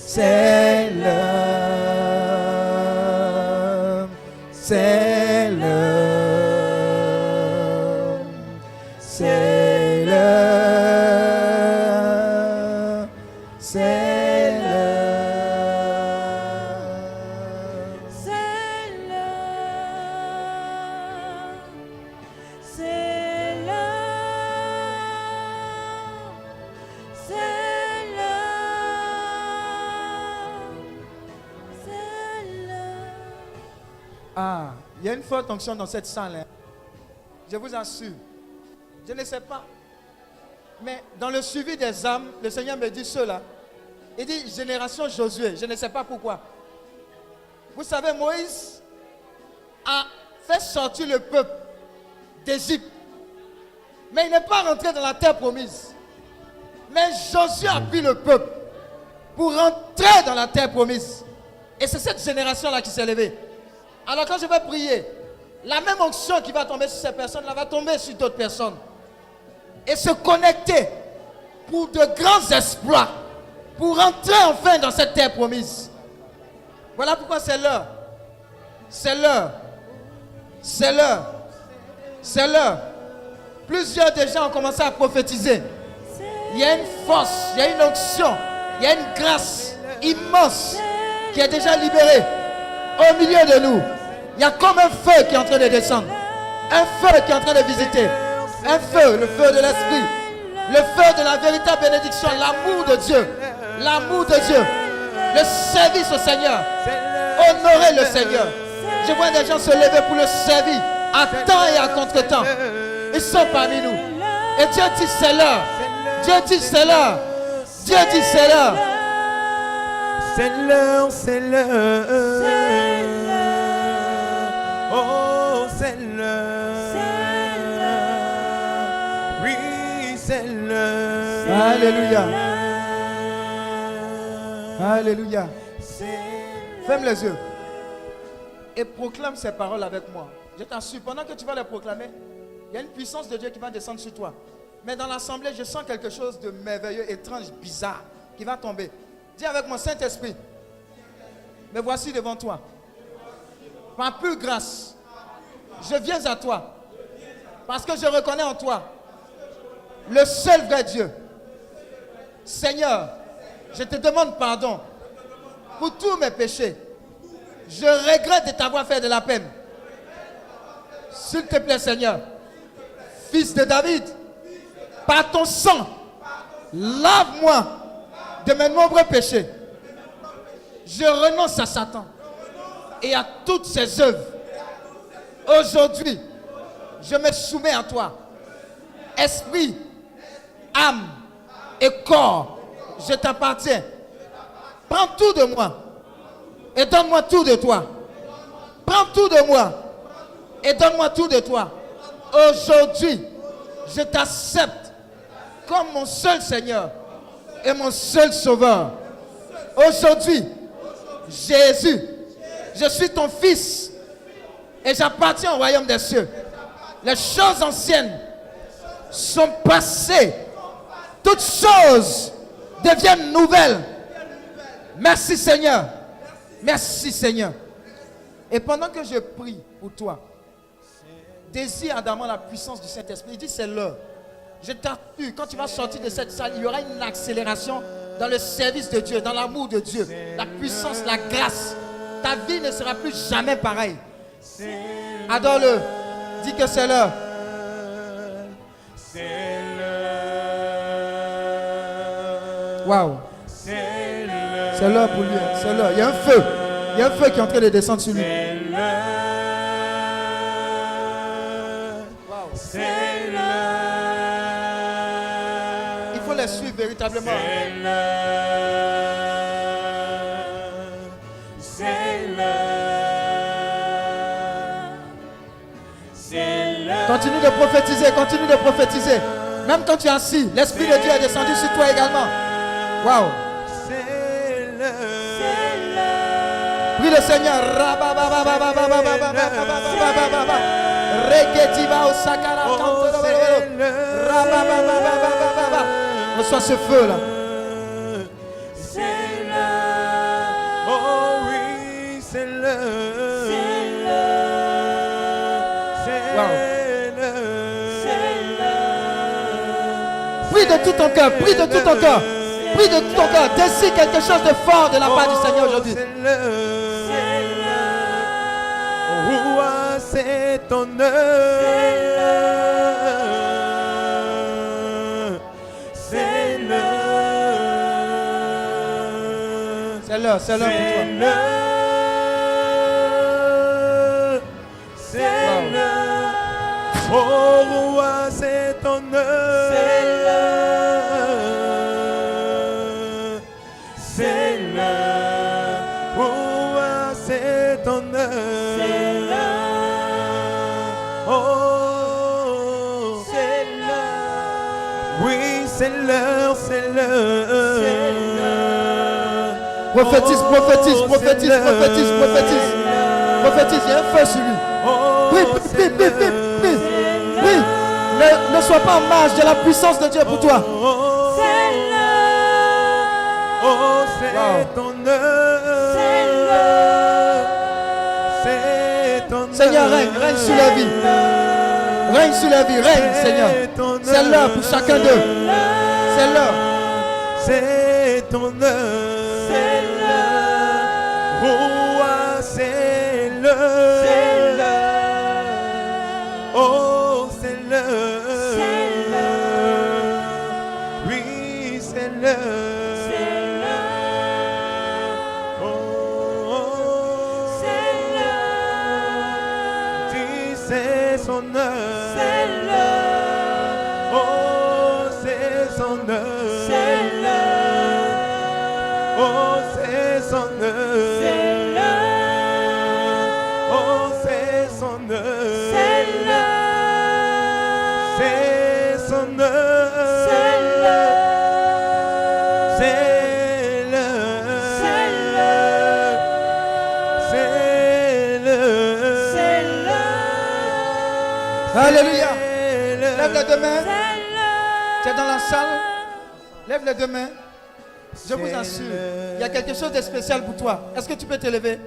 c'est l'heure, c'est l'heure, c'est l'heure, c'est l'heure, c'est Ah, il y a une forte onction dans cette salle. Hein. Je vous assure. Je ne sais pas. Mais dans le suivi des âmes, le Seigneur me dit cela. Il dit génération Josué. Je ne sais pas pourquoi. Vous savez, Moïse a fait sortir le peuple d'Égypte. Mais il n'est pas rentré dans la terre promise. Mais Josué a pris le peuple pour rentrer dans la terre promise. Et c'est cette génération-là qui s'est levée. Alors quand je vais prier, la même onction qui va tomber sur ces personnes-là va tomber sur d'autres personnes. Et se connecter pour de grands exploits. Pour rentrer enfin dans cette terre promise. Voilà pourquoi c'est l'heure. C'est l'heure. C'est l'heure. C'est l'heure. Plusieurs déjà ont commencé à prophétiser. Il y a une force, il y a une onction, il y a une grâce immense qui est déjà libérée au milieu de nous. Il y a comme un feu qui est en train de descendre. Un feu qui est en train de visiter. Un feu, le feu de l'esprit. Le feu de la véritable bénédiction, l'amour de Dieu. L'amour de Dieu. Le service au Seigneur. Honorer le Seigneur. Je vois des gens se lever pour le servir à temps et à contre-temps. Ils sont parmi nous. Et Dieu dit c'est l'heure. Dieu dit c'est l'heure. Dieu dit c'est l'heure. C'est l'heure, c'est l'heure. Oh, c'est l'heure. Oui, c'est l'heure. Alléluia. Alléluia. Ferme les yeux. Et proclame ces paroles avec moi. Je t'assure, pendant que tu vas les proclamer, il y a une puissance de Dieu qui va descendre sur toi. Mais dans l'assemblée, je sens quelque chose de merveilleux, étrange, bizarre, qui va tomber. Dis avec mon Saint-Esprit. Me voici devant toi. Par pure grâce, je viens à toi. Parce que je reconnais en toi le seul vrai Dieu. Seigneur, je te demande pardon pour tous mes péchés. Je regrette de t'avoir fait de la peine. S'il te plaît, Seigneur, Fils de David, par ton sang, lave-moi de mes nombreux péchés. Je renonce à Satan et à toutes ses œuvres. Aujourd'hui, je me soumets à toi. Esprit, âme et corps, je t'appartiens. Prends tout de moi et donne-moi tout de toi. Prends tout de moi et donne-moi tout de toi. Aujourd'hui, je t'accepte comme mon seul Seigneur et mon seul Sauveur. Aujourd'hui, Jésus, je suis ton fils et j'appartiens au royaume des cieux. Les choses anciennes sont passées. Toutes choses deviennent nouvelles. Merci Seigneur. Merci Seigneur. Et pendant que je prie pour toi, désire ardemment la puissance du Saint-Esprit. Il dit c'est l'heure. Je t'assure, quand tu vas sortir de cette salle, il y aura une accélération dans le service de Dieu, dans l'amour de Dieu, la puissance, la grâce. Ta vie ne sera plus jamais pareille. Adore-le. Dis que c'est l'heure. Waouh. C'est l'heure pour lui. C'est l'heure. Il y a un feu. Il y a un feu qui est en train de descendre sur lui. Il faut les suivre véritablement. véritablement. Continue de prophétiser, continue de prophétiser. Même quand tu es assis, l'Esprit de Dieu est descendu sur toi également. Waouh. Prie le Seigneur. Reçois ce feu là. Oh oui, c'est le. Prie de tout ton cœur, prie de tout ton cœur, prie de tout ton cœur. Décide quelque chose de fort de la part du Seigneur aujourd'hui. Roi, c'est ton heure. C'est l'heure. C'est l'heure pour toi. C'est l'heure. Oh roi, c'est ton heure. C'est l'heure. Roi, c'est ton heure. Oh, c'est l'heure. Oui, c'est l'heure, c'est l'heure. Prophétise, prophétise, prophétise, prophétise, prophétise. Prophétise, il y a un feu sur lui. Prie, prie, prie, prie, prie. Prie. Ne sois pas en marge de la puissance de Dieu pour toi. C'est l'heure. Oh, c'est ton heure. C'est ton heure. Seigneur, règne sur la vie. Règne sur la vie, règne, Seigneur. C'est l'heure pour chacun d'eux. C'est l'heure. C'est ton heure. C'est l'heure. Roi, c'est l'heure. C'est l'heure. Oh, c'est l'heure. C'est l'heure. Oui, c'est l'heure. C'est l'heure. Oh, c'est l'heure. Dis, c'est son heure. C'est l'heure. Oh, c'est son heure. C'est l'heure. Oh, c'est son heure. C'est l'heure. Oh, c'est son heure. C'est l'heure. C'est son heure. C'est l'heure. C'est l'heure. C'est l'heure. C'est l'heure. Alléluia. Lève les deux mains. Tu es dans la salle. Lève les deux mains. Je vous assure, il y a quelque chose de spécial pour toi. Est-ce que tu peux te lever?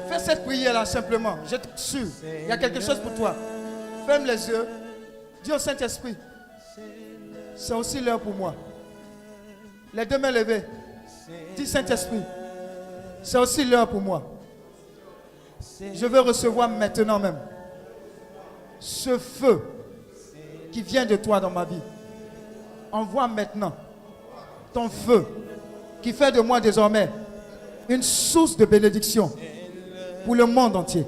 Fais cette prière-là simplement. Je t'assure, il y a quelque chose pour toi. Ferme les yeux. Dis au Saint-Esprit, c'est aussi l'heure pour moi. Les deux mains levées. Dis Saint-Esprit, c'est aussi l'heure pour moi. Je veux recevoir maintenant même ce feu qui vient de toi dans ma vie. Envoie maintenant ton feu qui fait de moi désormais une source de bénédiction pour le monde entier.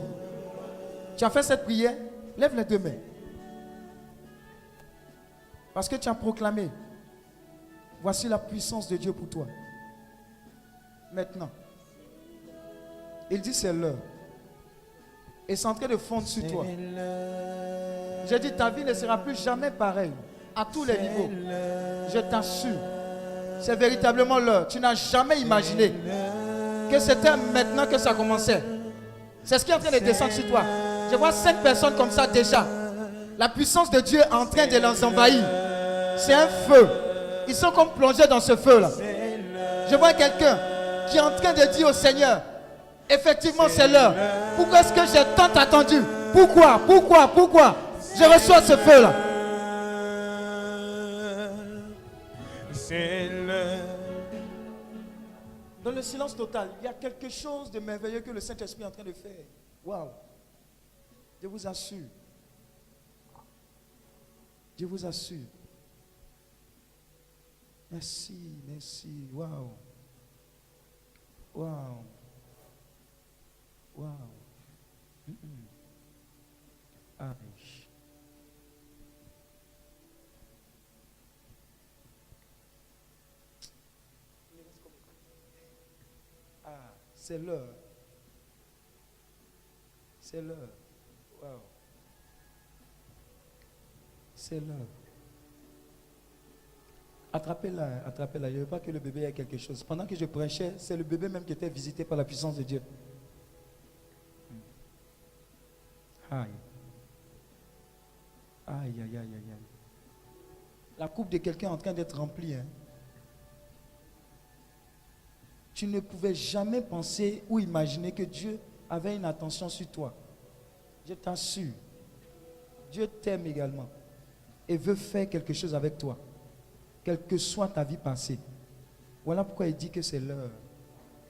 Tu as fait cette prière, lève les deux mains. Parce que tu as proclamé, voici la puissance de Dieu pour toi. Maintenant, il dit c'est l'heure. Et c'est en train de fondre sur toi. J'ai dit ta vie ne sera plus jamais pareille. À tous les niveaux. Je t'assure. C'est véritablement l'heure. Tu n'as jamais imaginé que c'était maintenant que ça commençait. C'est ce qui est en train de descendre sur toi. Je vois 5 personnes comme ça déjà. La puissance de Dieu est en train de les envahir. C'est un feu. Ils sont comme plongés dans ce feu-là. Je vois quelqu'un qui est en train de dire au Seigneur, effectivement c'est l'heure. Pourquoi est-ce que j'ai tant attendu? Pourquoi? Je reçois ce feu-là. Dans le silence total, il y a quelque chose de merveilleux que le Saint-Esprit est en train de faire. Waouh! Je vous assure. Je vous assure. Merci. Waouh. C'est l'heure. C'est l'heure. Wow. C'est l'heure. Attrapez-la, attrapez-la. Je ne veux pas que le bébé ait quelque chose. Pendant que je prêchais, c'est le bébé même qui était visité par la puissance de Dieu. Aïe. Aïe, aïe, aïe, aïe, aïe. La coupe de quelqu'un est en train d'être remplie. Hein. Tu ne pouvais jamais penser ou imaginer que Dieu avait une attention sur toi. Je t'assure. Dieu t'aime également et veut faire quelque chose avec toi, quelle que soit ta vie passée. Voilà pourquoi il dit que c'est l'heure.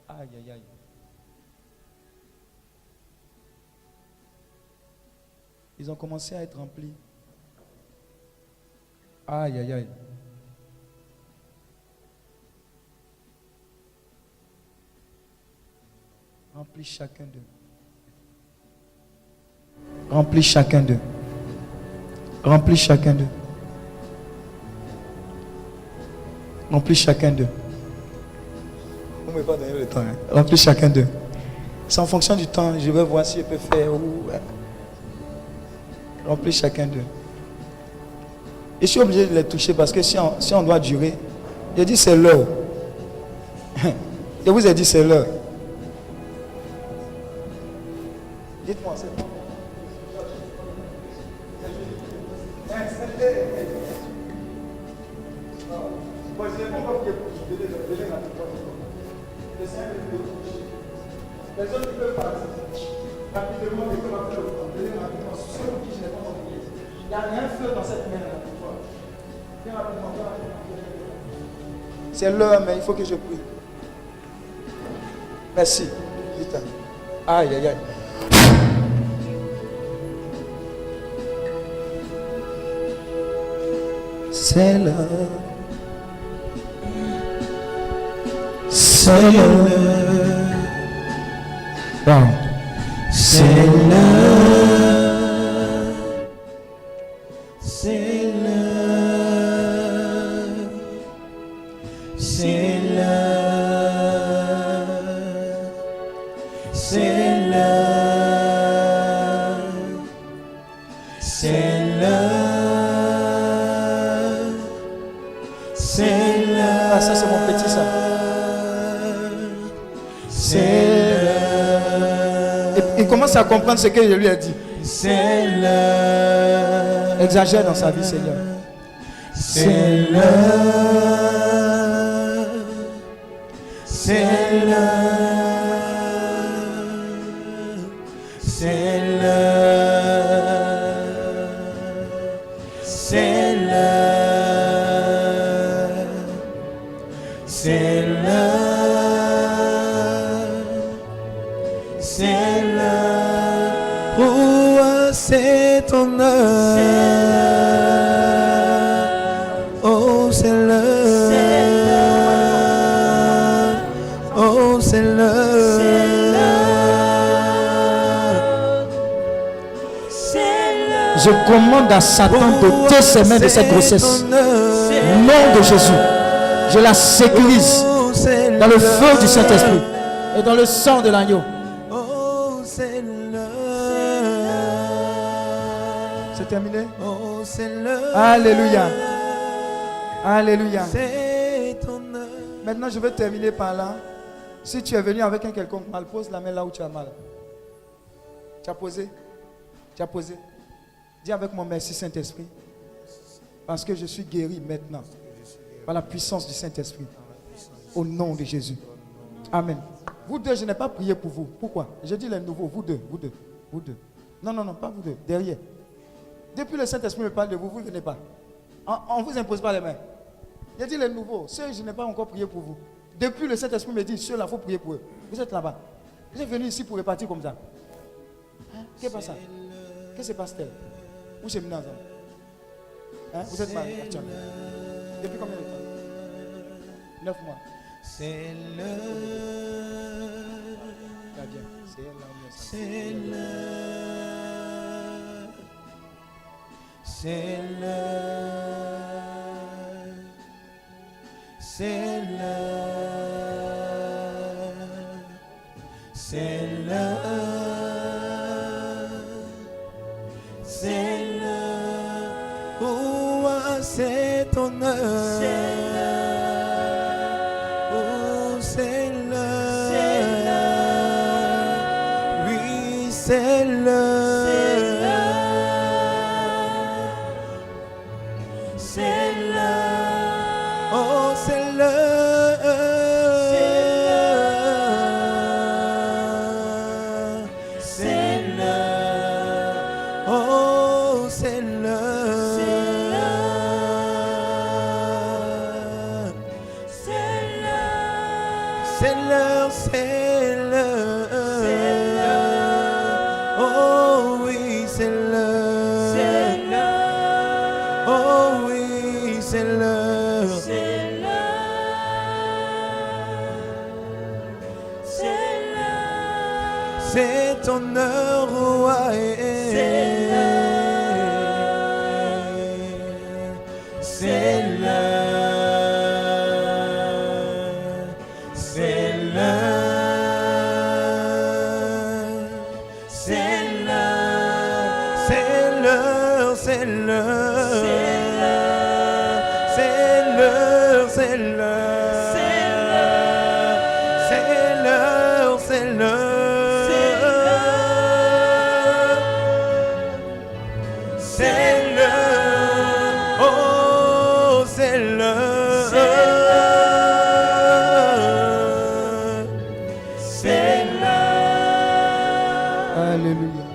Aïe, aïe, aïe. Ils ont commencé à être remplis. Aïe, aïe, aïe. Remplis chacun d'eux. Remplis chacun d'eux. Remplis chacun d'eux. Remplis chacun d'eux. Vous ne m'avez pas donné le temps. Hein? Remplis chacun d'eux. C'est en fonction du temps. Je vais voir si je peux faire. Remplis chacun d'eux. Et je suis obligé de les toucher parce que si on doit durer, je dis c'est l'heure. Je vous ai dit c'est l'heure. Dites-moi, c'est bon. Les autres qui peuvent partir rapidement, ils peuvent faire le temps. Ceux pour qui je n'ai pas oublié. Il n'y a rien fait dans cette mer-là pour toi. Viens rapidement, viens rapidement. C'est l'heure, mais il faut que je prie. Merci. Vite. Aïe, aïe, aïe. C'est l'heure. C'est l'heure. Wow. C'est l'heure. C'est l'heure. C'est l'heure. C'est l'heure. C'est l'heure. C'est l'heure. Ah, ça c'est mon petit ça. C'est il commence à comprendre ce que je lui ai dit. C'est l'heure. Exagère dans sa vie, Seigneur. C'est l'heure. C'est l'heure. C'est l'heure. C'est l'heure. C'est l'heure. C'est l'heure. Oh, c'est ton heure. Oh, c'est l'heure. Oh, c'est l'heure. Je commande à Satan d'ôter ses mains de cette grossesse. Au nom de Jésus, je la sécurise dans le feu du Saint-Esprit et dans le sang de l'agneau. C'est terminé. Alléluia. Alléluia. Maintenant, je vais terminer par là. Si tu es venu avec un quelconque mal, pose la main là où tu as mal. Tu as posé. Tu as posé. Dis avec moi merci Saint-Esprit. Parce que je suis guéri maintenant. Par la puissance du Saint-Esprit. Au nom de Jésus. Amen. Vous deux, je n'ai pas prié pour vous. Pourquoi? Je dis les nouveaux. Vous deux. Vous deux. Vous deux. Non, non, non, pas vous deux. Derrière. Depuis le Saint-Esprit me parle de vous, vous ne venez pas. On ne vous impose pas les mains. Je dis les nouveaux. Ceux, je n'ai pas encore prié pour vous. Depuis le Saint-Esprit me dit, ceux-là, il faut prier pour eux. Vous êtes là-bas. Vous êtes venus ici pour repartir comme ça. Hein? Qu'est-ce qui se passe? Qu'est-ce qui se passe-t-elle? Où c'est venu ensemble? Hein? Vous êtes mal actuellement. Depuis combien de temps? 9 mois. C'est l'heure. C'est l'heure. C'est l'heure. C'est l'heure. c'est l'heure, c'est l'heure, oh, c'est ton heure, oh, c'est l'heure, oui, c'est l'heure, c'est l'heure, oh, c'est l'heure, c'est l'heure, oh, c'est l'heure, c'est l'heure, c'est l'heure, oh oui, c'est l'heure, oh oui, c'est l'heure, c'est ton heure, roi, c'est l'heure, c'est l'heure, c'est l'heure, c'est l'heure, c'est l'heure, c'est l'heure, c'est l'heure, c'est l'heure, c'est l'heure, c'est l'heure. C'est l'heure, oh, c'est l'heure, c'est l'heure. Alléluia.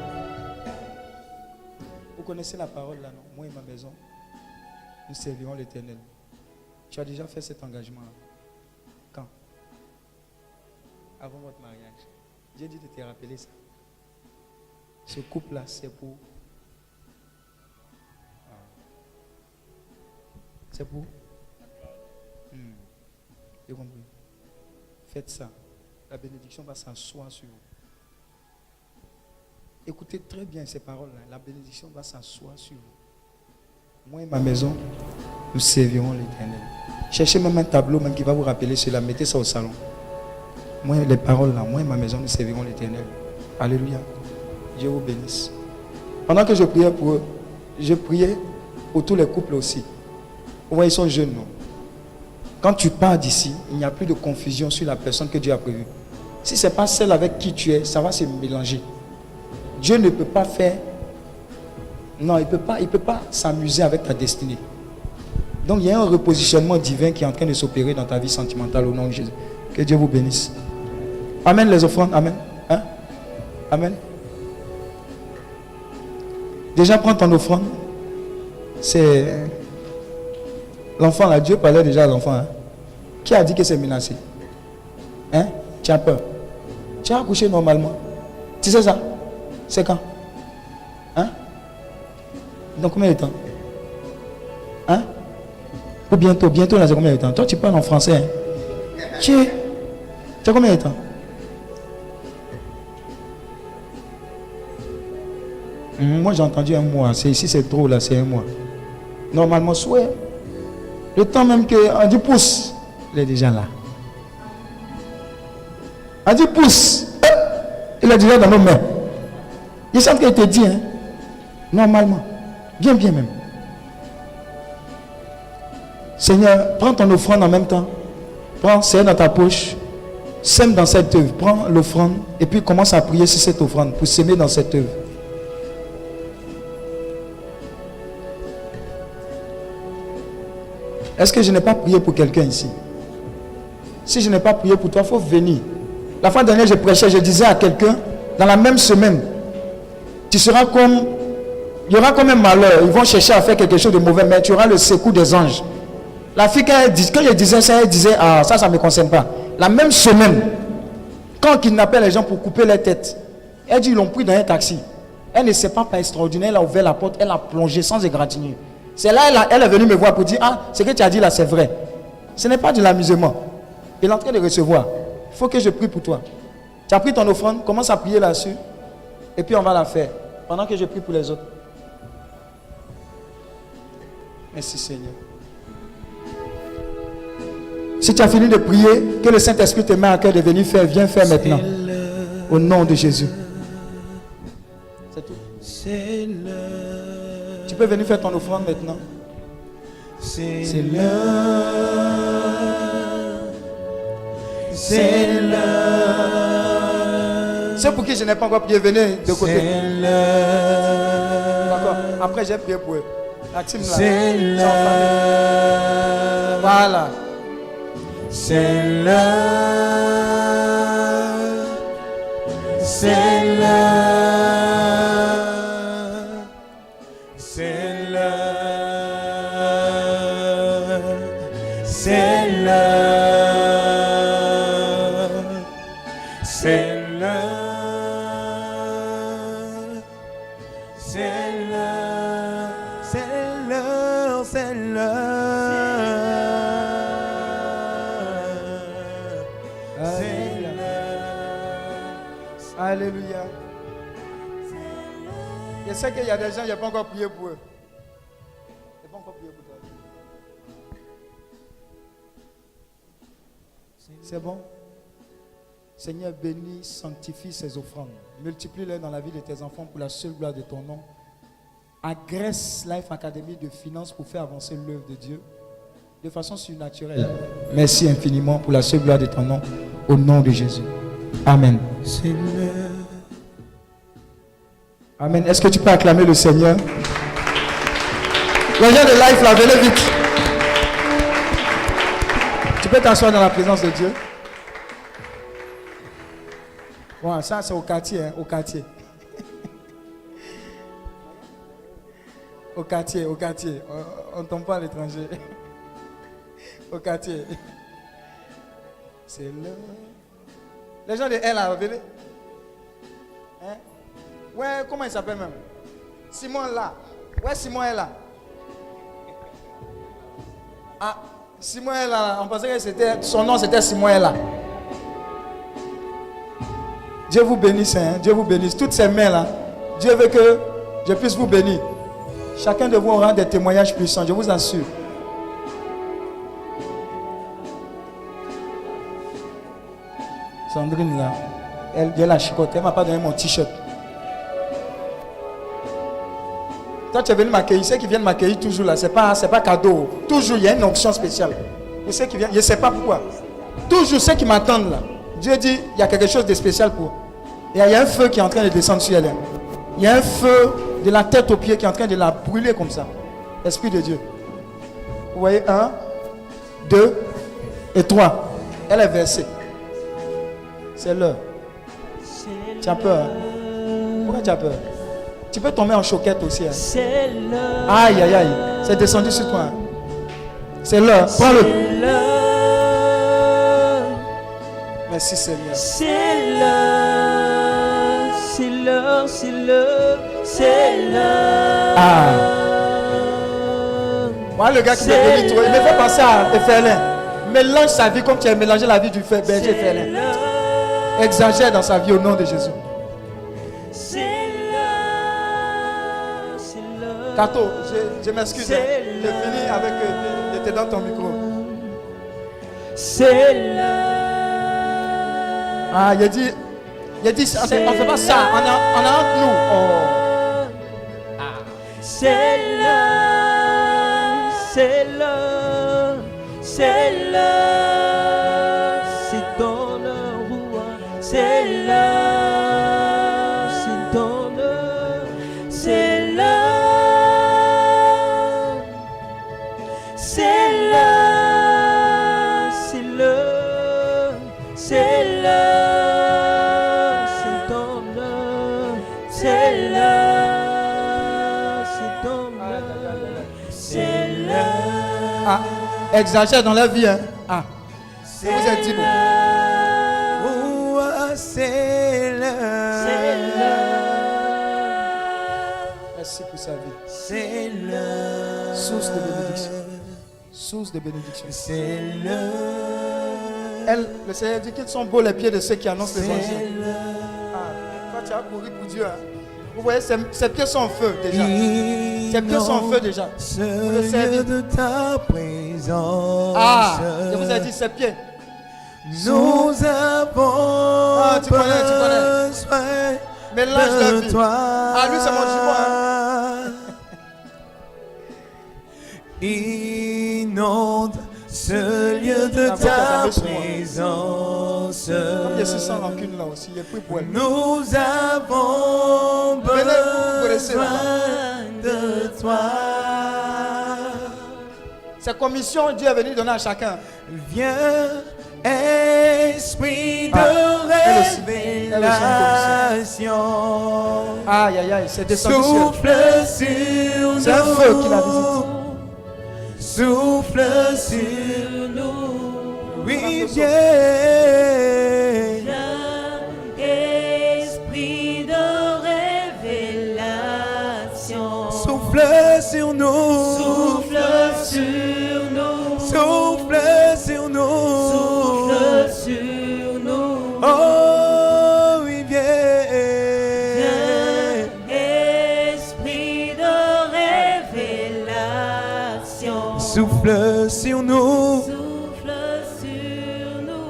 Vous connaissez la parole là, non? Moi et ma maison, nous servirons l'Éternel. Tu as déjà fait cet engagement là? Quand? Avant votre mariage. J'ai dit de te rappeler ça. Ce couple là, c'est pour... C'est pour? J'ai compris. Faites ça. La bénédiction va s'asseoir sur vous. Écoutez très bien ces paroles-là. La bénédiction va s'asseoir sur vous. Moi et ma maison, nous servirons l'Éternel. Cherchez même un tableau même qui va vous rappeler cela. Mettez ça au salon. Moi, les paroles là, moi et ma maison, nous servirons l'Éternel. Alléluia. Dieu vous bénisse. Pendant que je priais pour eux, je priais pour tous les couples aussi. Vous voyez, ils sont jeunes, non? Quand tu pars d'ici, il n'y a plus de confusion sur la personne que Dieu a prévue. Si ce n'est pas celle avec qui tu es, ça va se mélanger. Dieu ne peut pas faire... Non, il ne peut pas s'amuser avec ta destinée. Donc, il y a un repositionnement divin qui est en train de s'opérer dans ta vie sentimentale au nom de Jésus. Que Dieu vous bénisse. Amen les offrandes. Amen. Hein? Amen. Déjà, prends ton offrande. C'est... L'enfant là, Dieu parlait déjà à l'enfant. Hein? Qui a dit que c'est menacé? Hein? Tu as peur? Tu as accouché normalement. Tu sais ça? C'est quand? Hein? Dans combien de temps? Hein? Ou bientôt? Bientôt là, c'est combien de temps? Toi, tu parles en français. Hein? Tu as combien de temps? Moi, j'ai entendu un mois. Ici, c'est trop là, c'est un mois. Normalement, soit le temps même qu'on dit pousse, il est déjà là. On dit pousse, il est déjà dans nos mains. Il sent qu'il te dit, hein, normalement, bien même. Seigneur, prends ton offrande en même temps. Prends, c'est dans ta poche. Sème dans cette œuvre. Prends l'offrande et puis commence à prier sur cette offrande pour s'aimer dans cette œuvre. Est-ce que je n'ai pas prié pour quelqu'un ici? Si je n'ai pas prié pour toi, il faut venir. La fois dernière, je prêchais, je disais à quelqu'un, dans la même semaine, tu seras comme... Il y aura comme un malheur. Ils vont chercher à faire quelque chose de mauvais, mais tu auras le secours des anges. La fille, quand je disais ça, elle disait, ah, ça ne me concerne pas. La même semaine, quand ils kidnappaient les gens pour couper les têtes, elle dit, ils l'ont pris dans un taxi. Elle ne sait pas extraordinaire, elle a ouvert la porte, elle a plongé sans égratigner. C'est là, elle est venue me voir pour dire, ah, ce que tu as dit là, c'est vrai. Ce n'est pas de l'amusement. Il est en train de recevoir. Il faut que je prie pour toi. Tu as pris ton offrande, commence à prier là-dessus. Et puis on va la faire. Pendant que je prie pour les autres. Merci Seigneur. Si tu as fini de prier, que le Saint-Esprit te met à cœur de venir faire, viens faire maintenant. Au nom de Jésus. C'est tout. C'est l'heure. Tu peux venir faire ton offrande maintenant. C'est l'heure. C'est l'heure. C'est pour qui je n'ai pas encore prié. Venez de côté. C'est l'heure. D'accord. Après, j'ai prié pour eux. La team là. C'est l'heure. Voilà. C'est l'heure. C'est l'heure. C'est l'heure. C'est l'heure. C'est l'heure. C'est l'heure. C'est l'heure. C'est l'heure. C'est l'heure. Alléluia. Je sais qu'il y a des gens, il n'y a pas encore prié pour eux. Il n'y a pas encore prié pour toi. C'est bon? Seigneur, bénis, sanctifie ces offrandes. Multiplie-les dans la vie de tes enfants pour la seule gloire de ton nom. Agresse Life Academy de finances pour faire avancer l'œuvre de Dieu de façon surnaturelle. Merci infiniment pour la seule gloire de ton nom. Au nom de Jésus. Amen. C'est l'heure. Amen. Est-ce que tu peux acclamer le Seigneur? Les gens de Life, là, venez vite. Tu peux t'asseoir dans la présence de Dieu. Bon, ça c'est au quartier, hein, au quartier. Au quartier, au quartier. On ne tombe pas à l'étranger. Au quartier. C'est là. Les gens de L, là, venez. Hein? Ouais, comment il s'appelle même? Simon là. Ouais, Simon est là. Ah, Simon est là. On pensait que son nom c'était Simon est là. Dieu vous bénisse, hein? Dieu vous bénisse. Toutes ces mains là, Dieu veut que je puisse vous bénir. Chacun de vous aura des témoignages puissants, je vous assure. Sandrine là, elle vient la chicote, elle m'a pas donné mon t-shirt. Toi tu es venu m'accueillir, ceux qui viennent m'accueillir toujours là, c'est pas cadeau. Toujours il y a une option spéciale. Pour ceux qui viennent, je ne sais pas pourquoi. Toujours ceux qui m'attendent là. Dieu dit, il y a quelque chose de spécial pour eux. Et il y a un feu qui est en train de descendre sur elle. Il y a un feu de la tête aux pieds qui est en train de la brûler comme ça. Esprit de Dieu. Vous voyez, 1, 2 et 3. Elle est versée. C'est l'heure. Tu as peur? Pourquoi tu as peur? Tu peux tomber en choquette aussi. Hein? Aïe, aïe, aïe. C'est descendu sur toi. Hein? C'est l'heure. Prends-le. Merci Seigneur. C'est l'heure, c'est l'heure, c'est l'heure, c'est l'heure. Ah. Moi, le gars qui m'a béni, il me fait penser à Ephelin. Mélange sa vie comme tu as mélangé la vie du berger Ephelin. Exagère dans sa vie au nom de Jésus. C'est l'heure, c'est l'heure. Kato, je m'excuse. Hein. Je finis avec. Je te donne ton micro. C'est l'heure. Ah, il a dit, on ne fait pas ça, on a entre nous. Oh. Ah. C'est l'heure, c'est l'heure, c'est l'heure, c'est dans le roi, c'est l'heure, c'est dans le, c'est l'heure, c'est l'heure, c'est l'heure, c'est l'heure. Ah, exagère dans la vie. Hein. Ah, je vous ai dit. C'est l'heure. Merci pour sa vie. C'est l'heure. Source de bénédiction. Source de bénédiction. C'est l'heure. Elle, le Seigneur dit qu'ils sont beaux les pieds de ceux qui annoncent l'évangile. Ah, toi tu as couru pour Dieu. Hein. Vous voyez, ses pieds sont en feu déjà. Ses pieds sont en feu déjà. Vous le savez. De ta présence. Ah, je vous ai dit ses pieds. Nous avons Ah, tu connais. besoin Mélange la de vie. toi. Ah, lui, c'est mon Inonde ce lieu de La voix qui a ta tombé sur moi. présence. Comme il y a 600 rancunes là aussi, il est pris pour elle. Nous avons Venez, vous connaissez, besoin de toi. Sa commission, Dieu est venu donner à chacun. Viens, esprit de elle aussi, elle aussi révélation. Aïe, aïe, aïe, c'est descendu du ciel. Souffle sur nous. C'est un feu qui la visite. Souffle sur nous. Oui, viens. Esprit de révélation. Souffle sur nous. Souffle sur nous. Souffle sur nous. Souffle sur nous. Oh, oui, viens. Esprit de révélation. Souffle sur nous. Souffle sur nous.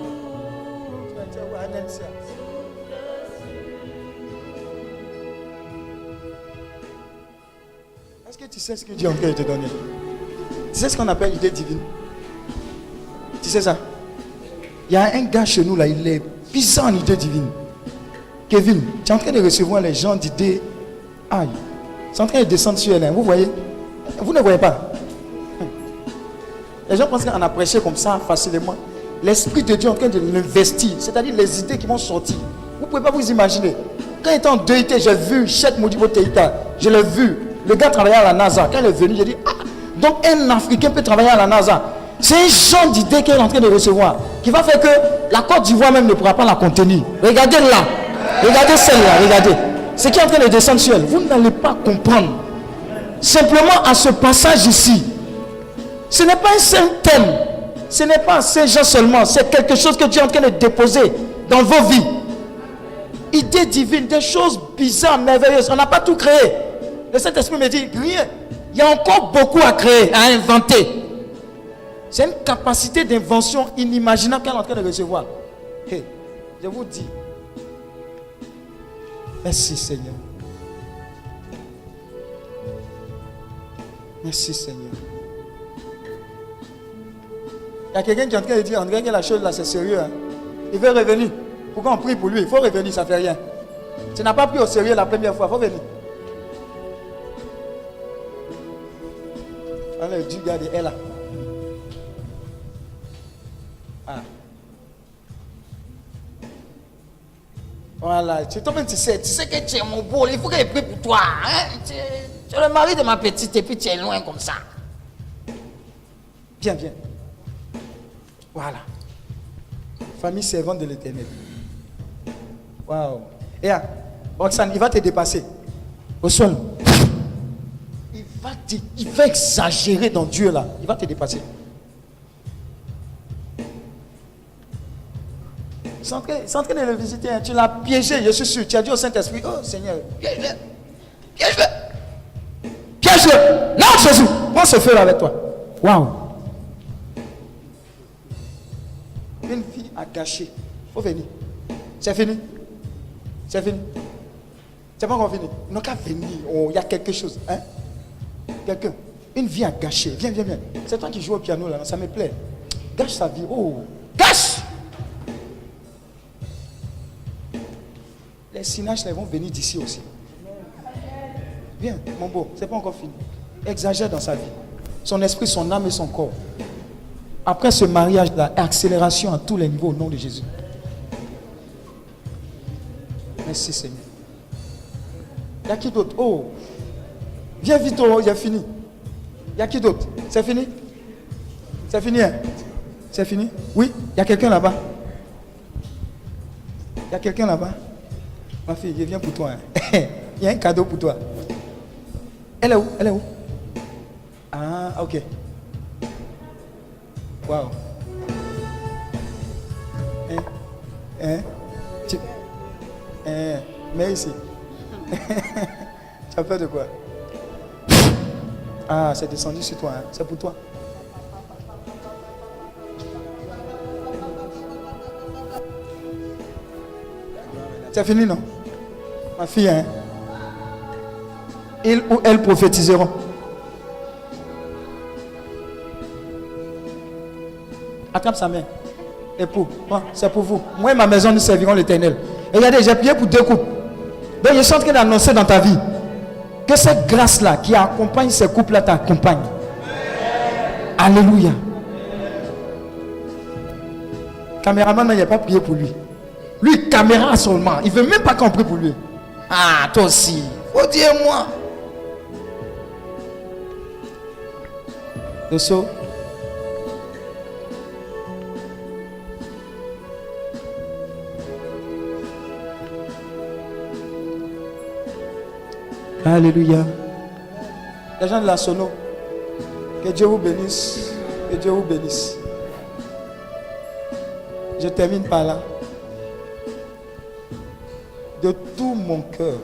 Est-ce que tu sais ce que Dieu est en train de te donner? Tu sais ce qu'on appelle idée divine? Tu sais ça? Il y a un gars chez nous là, il est puissant en idée divine. Kevin, tu es en train de recevoir les gens d'idées. Aïe, c'est en train de descendre sur elle. Hein. Vous voyez? Vous ne voyez pas? Les gens pensent qu'on a prêché comme ça facilement. L'Esprit de Dieu est en train de l'investir, c'est-à-dire les idées qui vont sortir. Vous ne pouvez pas vous imaginer. Quand il était en DEIT, j'ai vu Cheikh Modibo Teïta, je l'ai vu. Le gars travaillait à la NASA. Quand il est venu, j'ai dit, ah, donc un Africain peut travailler à la NASA. C'est un genre d'idée qu'il est en train de recevoir, qui va faire que la Côte d'Ivoire même ne pourra pas la contenir. Regardez là, regardez celle-là, regardez. Ce qui est en train de descendre sur elle, vous n'allez pas comprendre. Simplement à ce passage ici, ce n'est pas un seul thème, ce n'est pas un seul genre seulement, c'est quelque chose que Dieu est en train de déposer dans vos vies. Idées divines, des choses bizarres, merveilleuses. On n'a pas tout créé. Le Saint-Esprit me dit, rien. Il y a encore beaucoup à créer, à inventer. C'est une capacité d'invention inimaginable qu'elle est en train de recevoir. Hey, je vous dis, merci Seigneur. Merci Seigneur. Il y a quelqu'un qui est en train de dire, André, que la chose là c'est sérieux. Hein. Il veut revenir. Pourquoi on prie pour lui? Il faut revenir, ça ne fait rien. Tu n'as pas pris au sérieux la première fois, il faut venir. Allez, Dieu garde, elle là. Ah. Voilà, toi-même tu sais que tu es mon beau, il faut que je prie pour toi. Hein? Tu es le mari de ma petite et puis tu es loin comme ça. Viens, viens. Voilà. Famille servante de l'Éternel. Waouh. Et là, Roxane, il va te dépasser. Au sol. Il va exagérer dans Dieu là. Il va te dépasser. C'est en train de le visiter. Hein. Tu l'as piégé, je suis sûr. Tu as dit au Saint-Esprit, oh Seigneur, piège-le. Piège-le. Piège-le. Non, Jésus. Prends ce feu là avec toi. Waouh. Une fille a gâché. Il faut venir. C'est fini. C'est fini. C'est pas encore fini. Il n'a qu'à venir. Oh, il y a quelque chose. Hein? Quelqu'un. Une vie à gâcher. Viens, viens, viens. C'est toi qui joues au piano là. Ça me plaît. Gâche sa vie. Oh. Gâche. Les sinages là, vont venir d'ici aussi. Viens, mon beau. C'est pas encore fini. Exagère dans sa vie. Son esprit, son âme et son corps. Après ce mariage-là, accélération à tous les niveaux au nom de Jésus. Merci Seigneur. Il y a qui d'autre? Oh, viens vite, oh, il a fini. Il y a qui d'autre? C'est fini? C'est fini, hein? C'est fini? Oui, il y a quelqu'un là-bas. Il y a quelqu'un là-bas. Ma fille, je viens pour toi. Hein? Il y a un cadeau pour toi. Elle est où? Elle est où? Ah, ok. Waouh. Mais ici. Tu as peur de quoi? Ah, c'est descendu sur toi. Hein. C'est pour toi. C'est fini, non? Ma fille, hein? Ils ou elles prophétiseront. Attrape sa main. Époux, c'est pour vous. Moi et ma maison, nous servirons l'Éternel. Et regardez, j'ai prié pour 2 couples. Donc je suis en train d'annoncer dans ta vie que cette grâce-là qui accompagne ces couples-là t'accompagne. Alléluia. Caméraman, il n'a pas prié pour lui. Lui, caméra seulement. Il ne veut même pas qu'on prie pour lui. Ah, toi aussi. Faut dire moi. Dosso. Alléluia. Les gens de la Sono, que Dieu vous bénisse. Que Dieu vous bénisse. Je termine par là. De tout mon cœur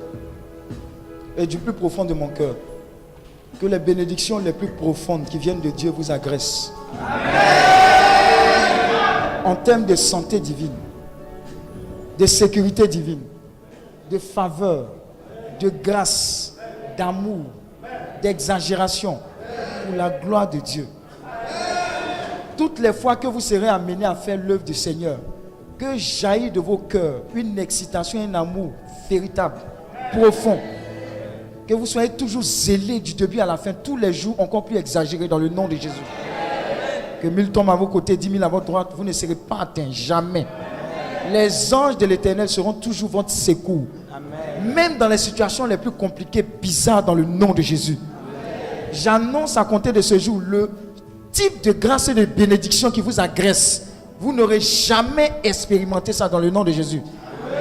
et du plus profond de mon cœur, que les bénédictions les plus profondes qui viennent de Dieu vous agressent. En termes de santé divine, de sécurité divine, de faveur, de grâce, d'amour, d'exagération pour la gloire de Dieu. Toutes les fois que vous serez amenés à faire l'œuvre du Seigneur, que jaillit de vos cœurs une excitation, un amour véritable, profond. Que vous soyez toujours zélés du début à la fin, tous les jours encore plus exagérés dans le nom de Jésus. Que 1000 tombent à vos côtés, 10 000 à votre droite, vous ne serez pas atteints, jamais. Les anges de l'Éternel seront toujours votre secours. Même dans les situations les plus compliquées, bizarres, dans le nom de Jésus. J'annonce à compter de ce jour le type de grâce et de bénédiction qui vous agresse. Vous n'aurez jamais expérimenté ça dans le nom de Jésus.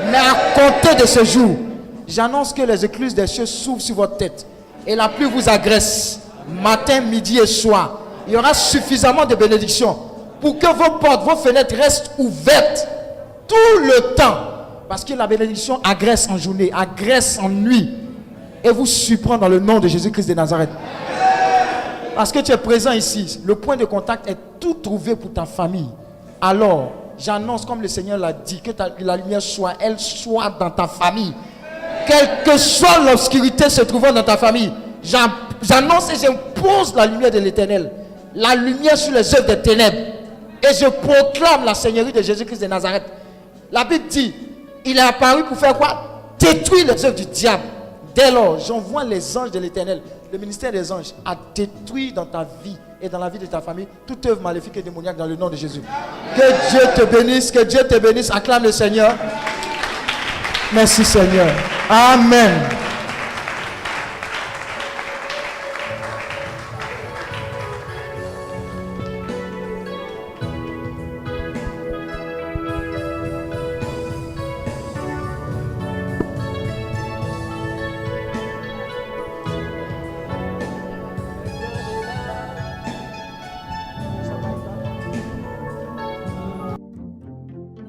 Mais à compter de ce jour, j'annonce que les écluses des cieux s'ouvrent sur votre tête. Et la pluie vous agresse. Matin, midi et soir. Il y aura suffisamment de bénédictions pour que vos portes, vos fenêtres restent ouvertes tout le temps. Parce que la bénédiction agresse en journée, agresse en nuit. Et vous surprend dans le nom de Jésus-Christ de Nazareth. Parce que tu es présent ici. Le point de contact est tout trouvé pour ta famille. Alors, j'annonce comme le Seigneur l'a dit, que la lumière soit dans ta famille. Quelle que soit l'obscurité se trouvant dans ta famille, j'annonce et j'impose la lumière de l'Éternel. La lumière sur les œuvres des ténèbres. Et je proclame la Seigneurie de Jésus-Christ de Nazareth. La Bible dit, il est apparu pour faire quoi? Détruire les œuvres du diable. Dès lors, j'envoie les anges de l'Éternel, le ministère des anges, à détruire dans ta vie et dans la vie de ta famille toute œuvre maléfique et démoniaque dans le nom de Jésus. Que Dieu te bénisse, que Dieu te bénisse. Acclame le Seigneur. Merci Seigneur. Amen.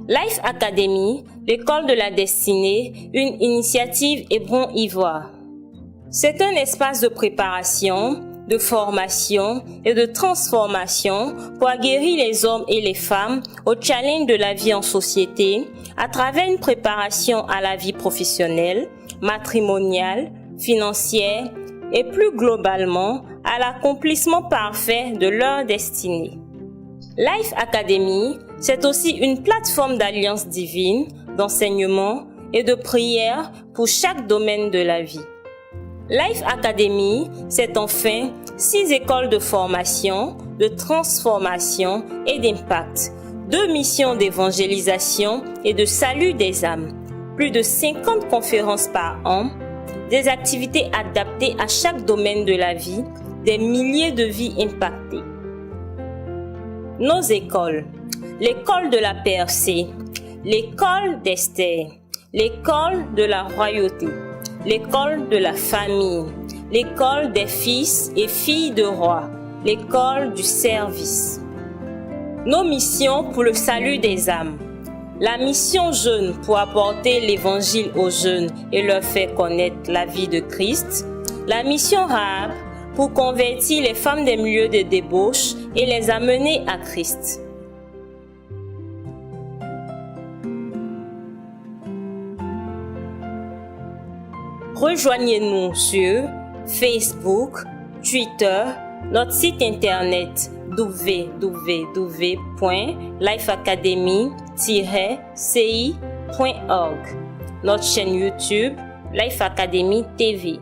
Life Academy, l'école de la destinée, une initiative Hébron Ivoire. C'est un espace de préparation, de formation et de transformation pour aguerrir les hommes et les femmes au challenge de la vie en société à travers une préparation à la vie professionnelle, matrimoniale, financière et plus globalement à l'accomplissement parfait de leur destinée. Life Academy, c'est aussi une plateforme d'alliance divine, d'enseignement et de prière pour chaque domaine de la vie. Life Academy, c'est enfin 6 écoles de formation, de transformation et d'impact, 2 missions d'évangélisation et de salut des âmes, plus de 50 conférences par an, des activités adaptées à chaque domaine de la vie, des milliers de vies impactées. Nos écoles: l'école de la percée, l'école d'Esther, l'école de la royauté, l'école de la famille, l'école des fils et filles de rois, l'école du service. Nos missions pour le salut des âmes: la mission jeune pour apporter l'évangile aux jeunes et leur faire connaître la vie de Christ, la mission Rahab pour convertir les femmes des milieux de débauche et les amener à Christ. Rejoignez-nous sur Facebook, Twitter, notre site internet www.lifeacademy-ci.org, notre chaîne YouTube Life Academy TV.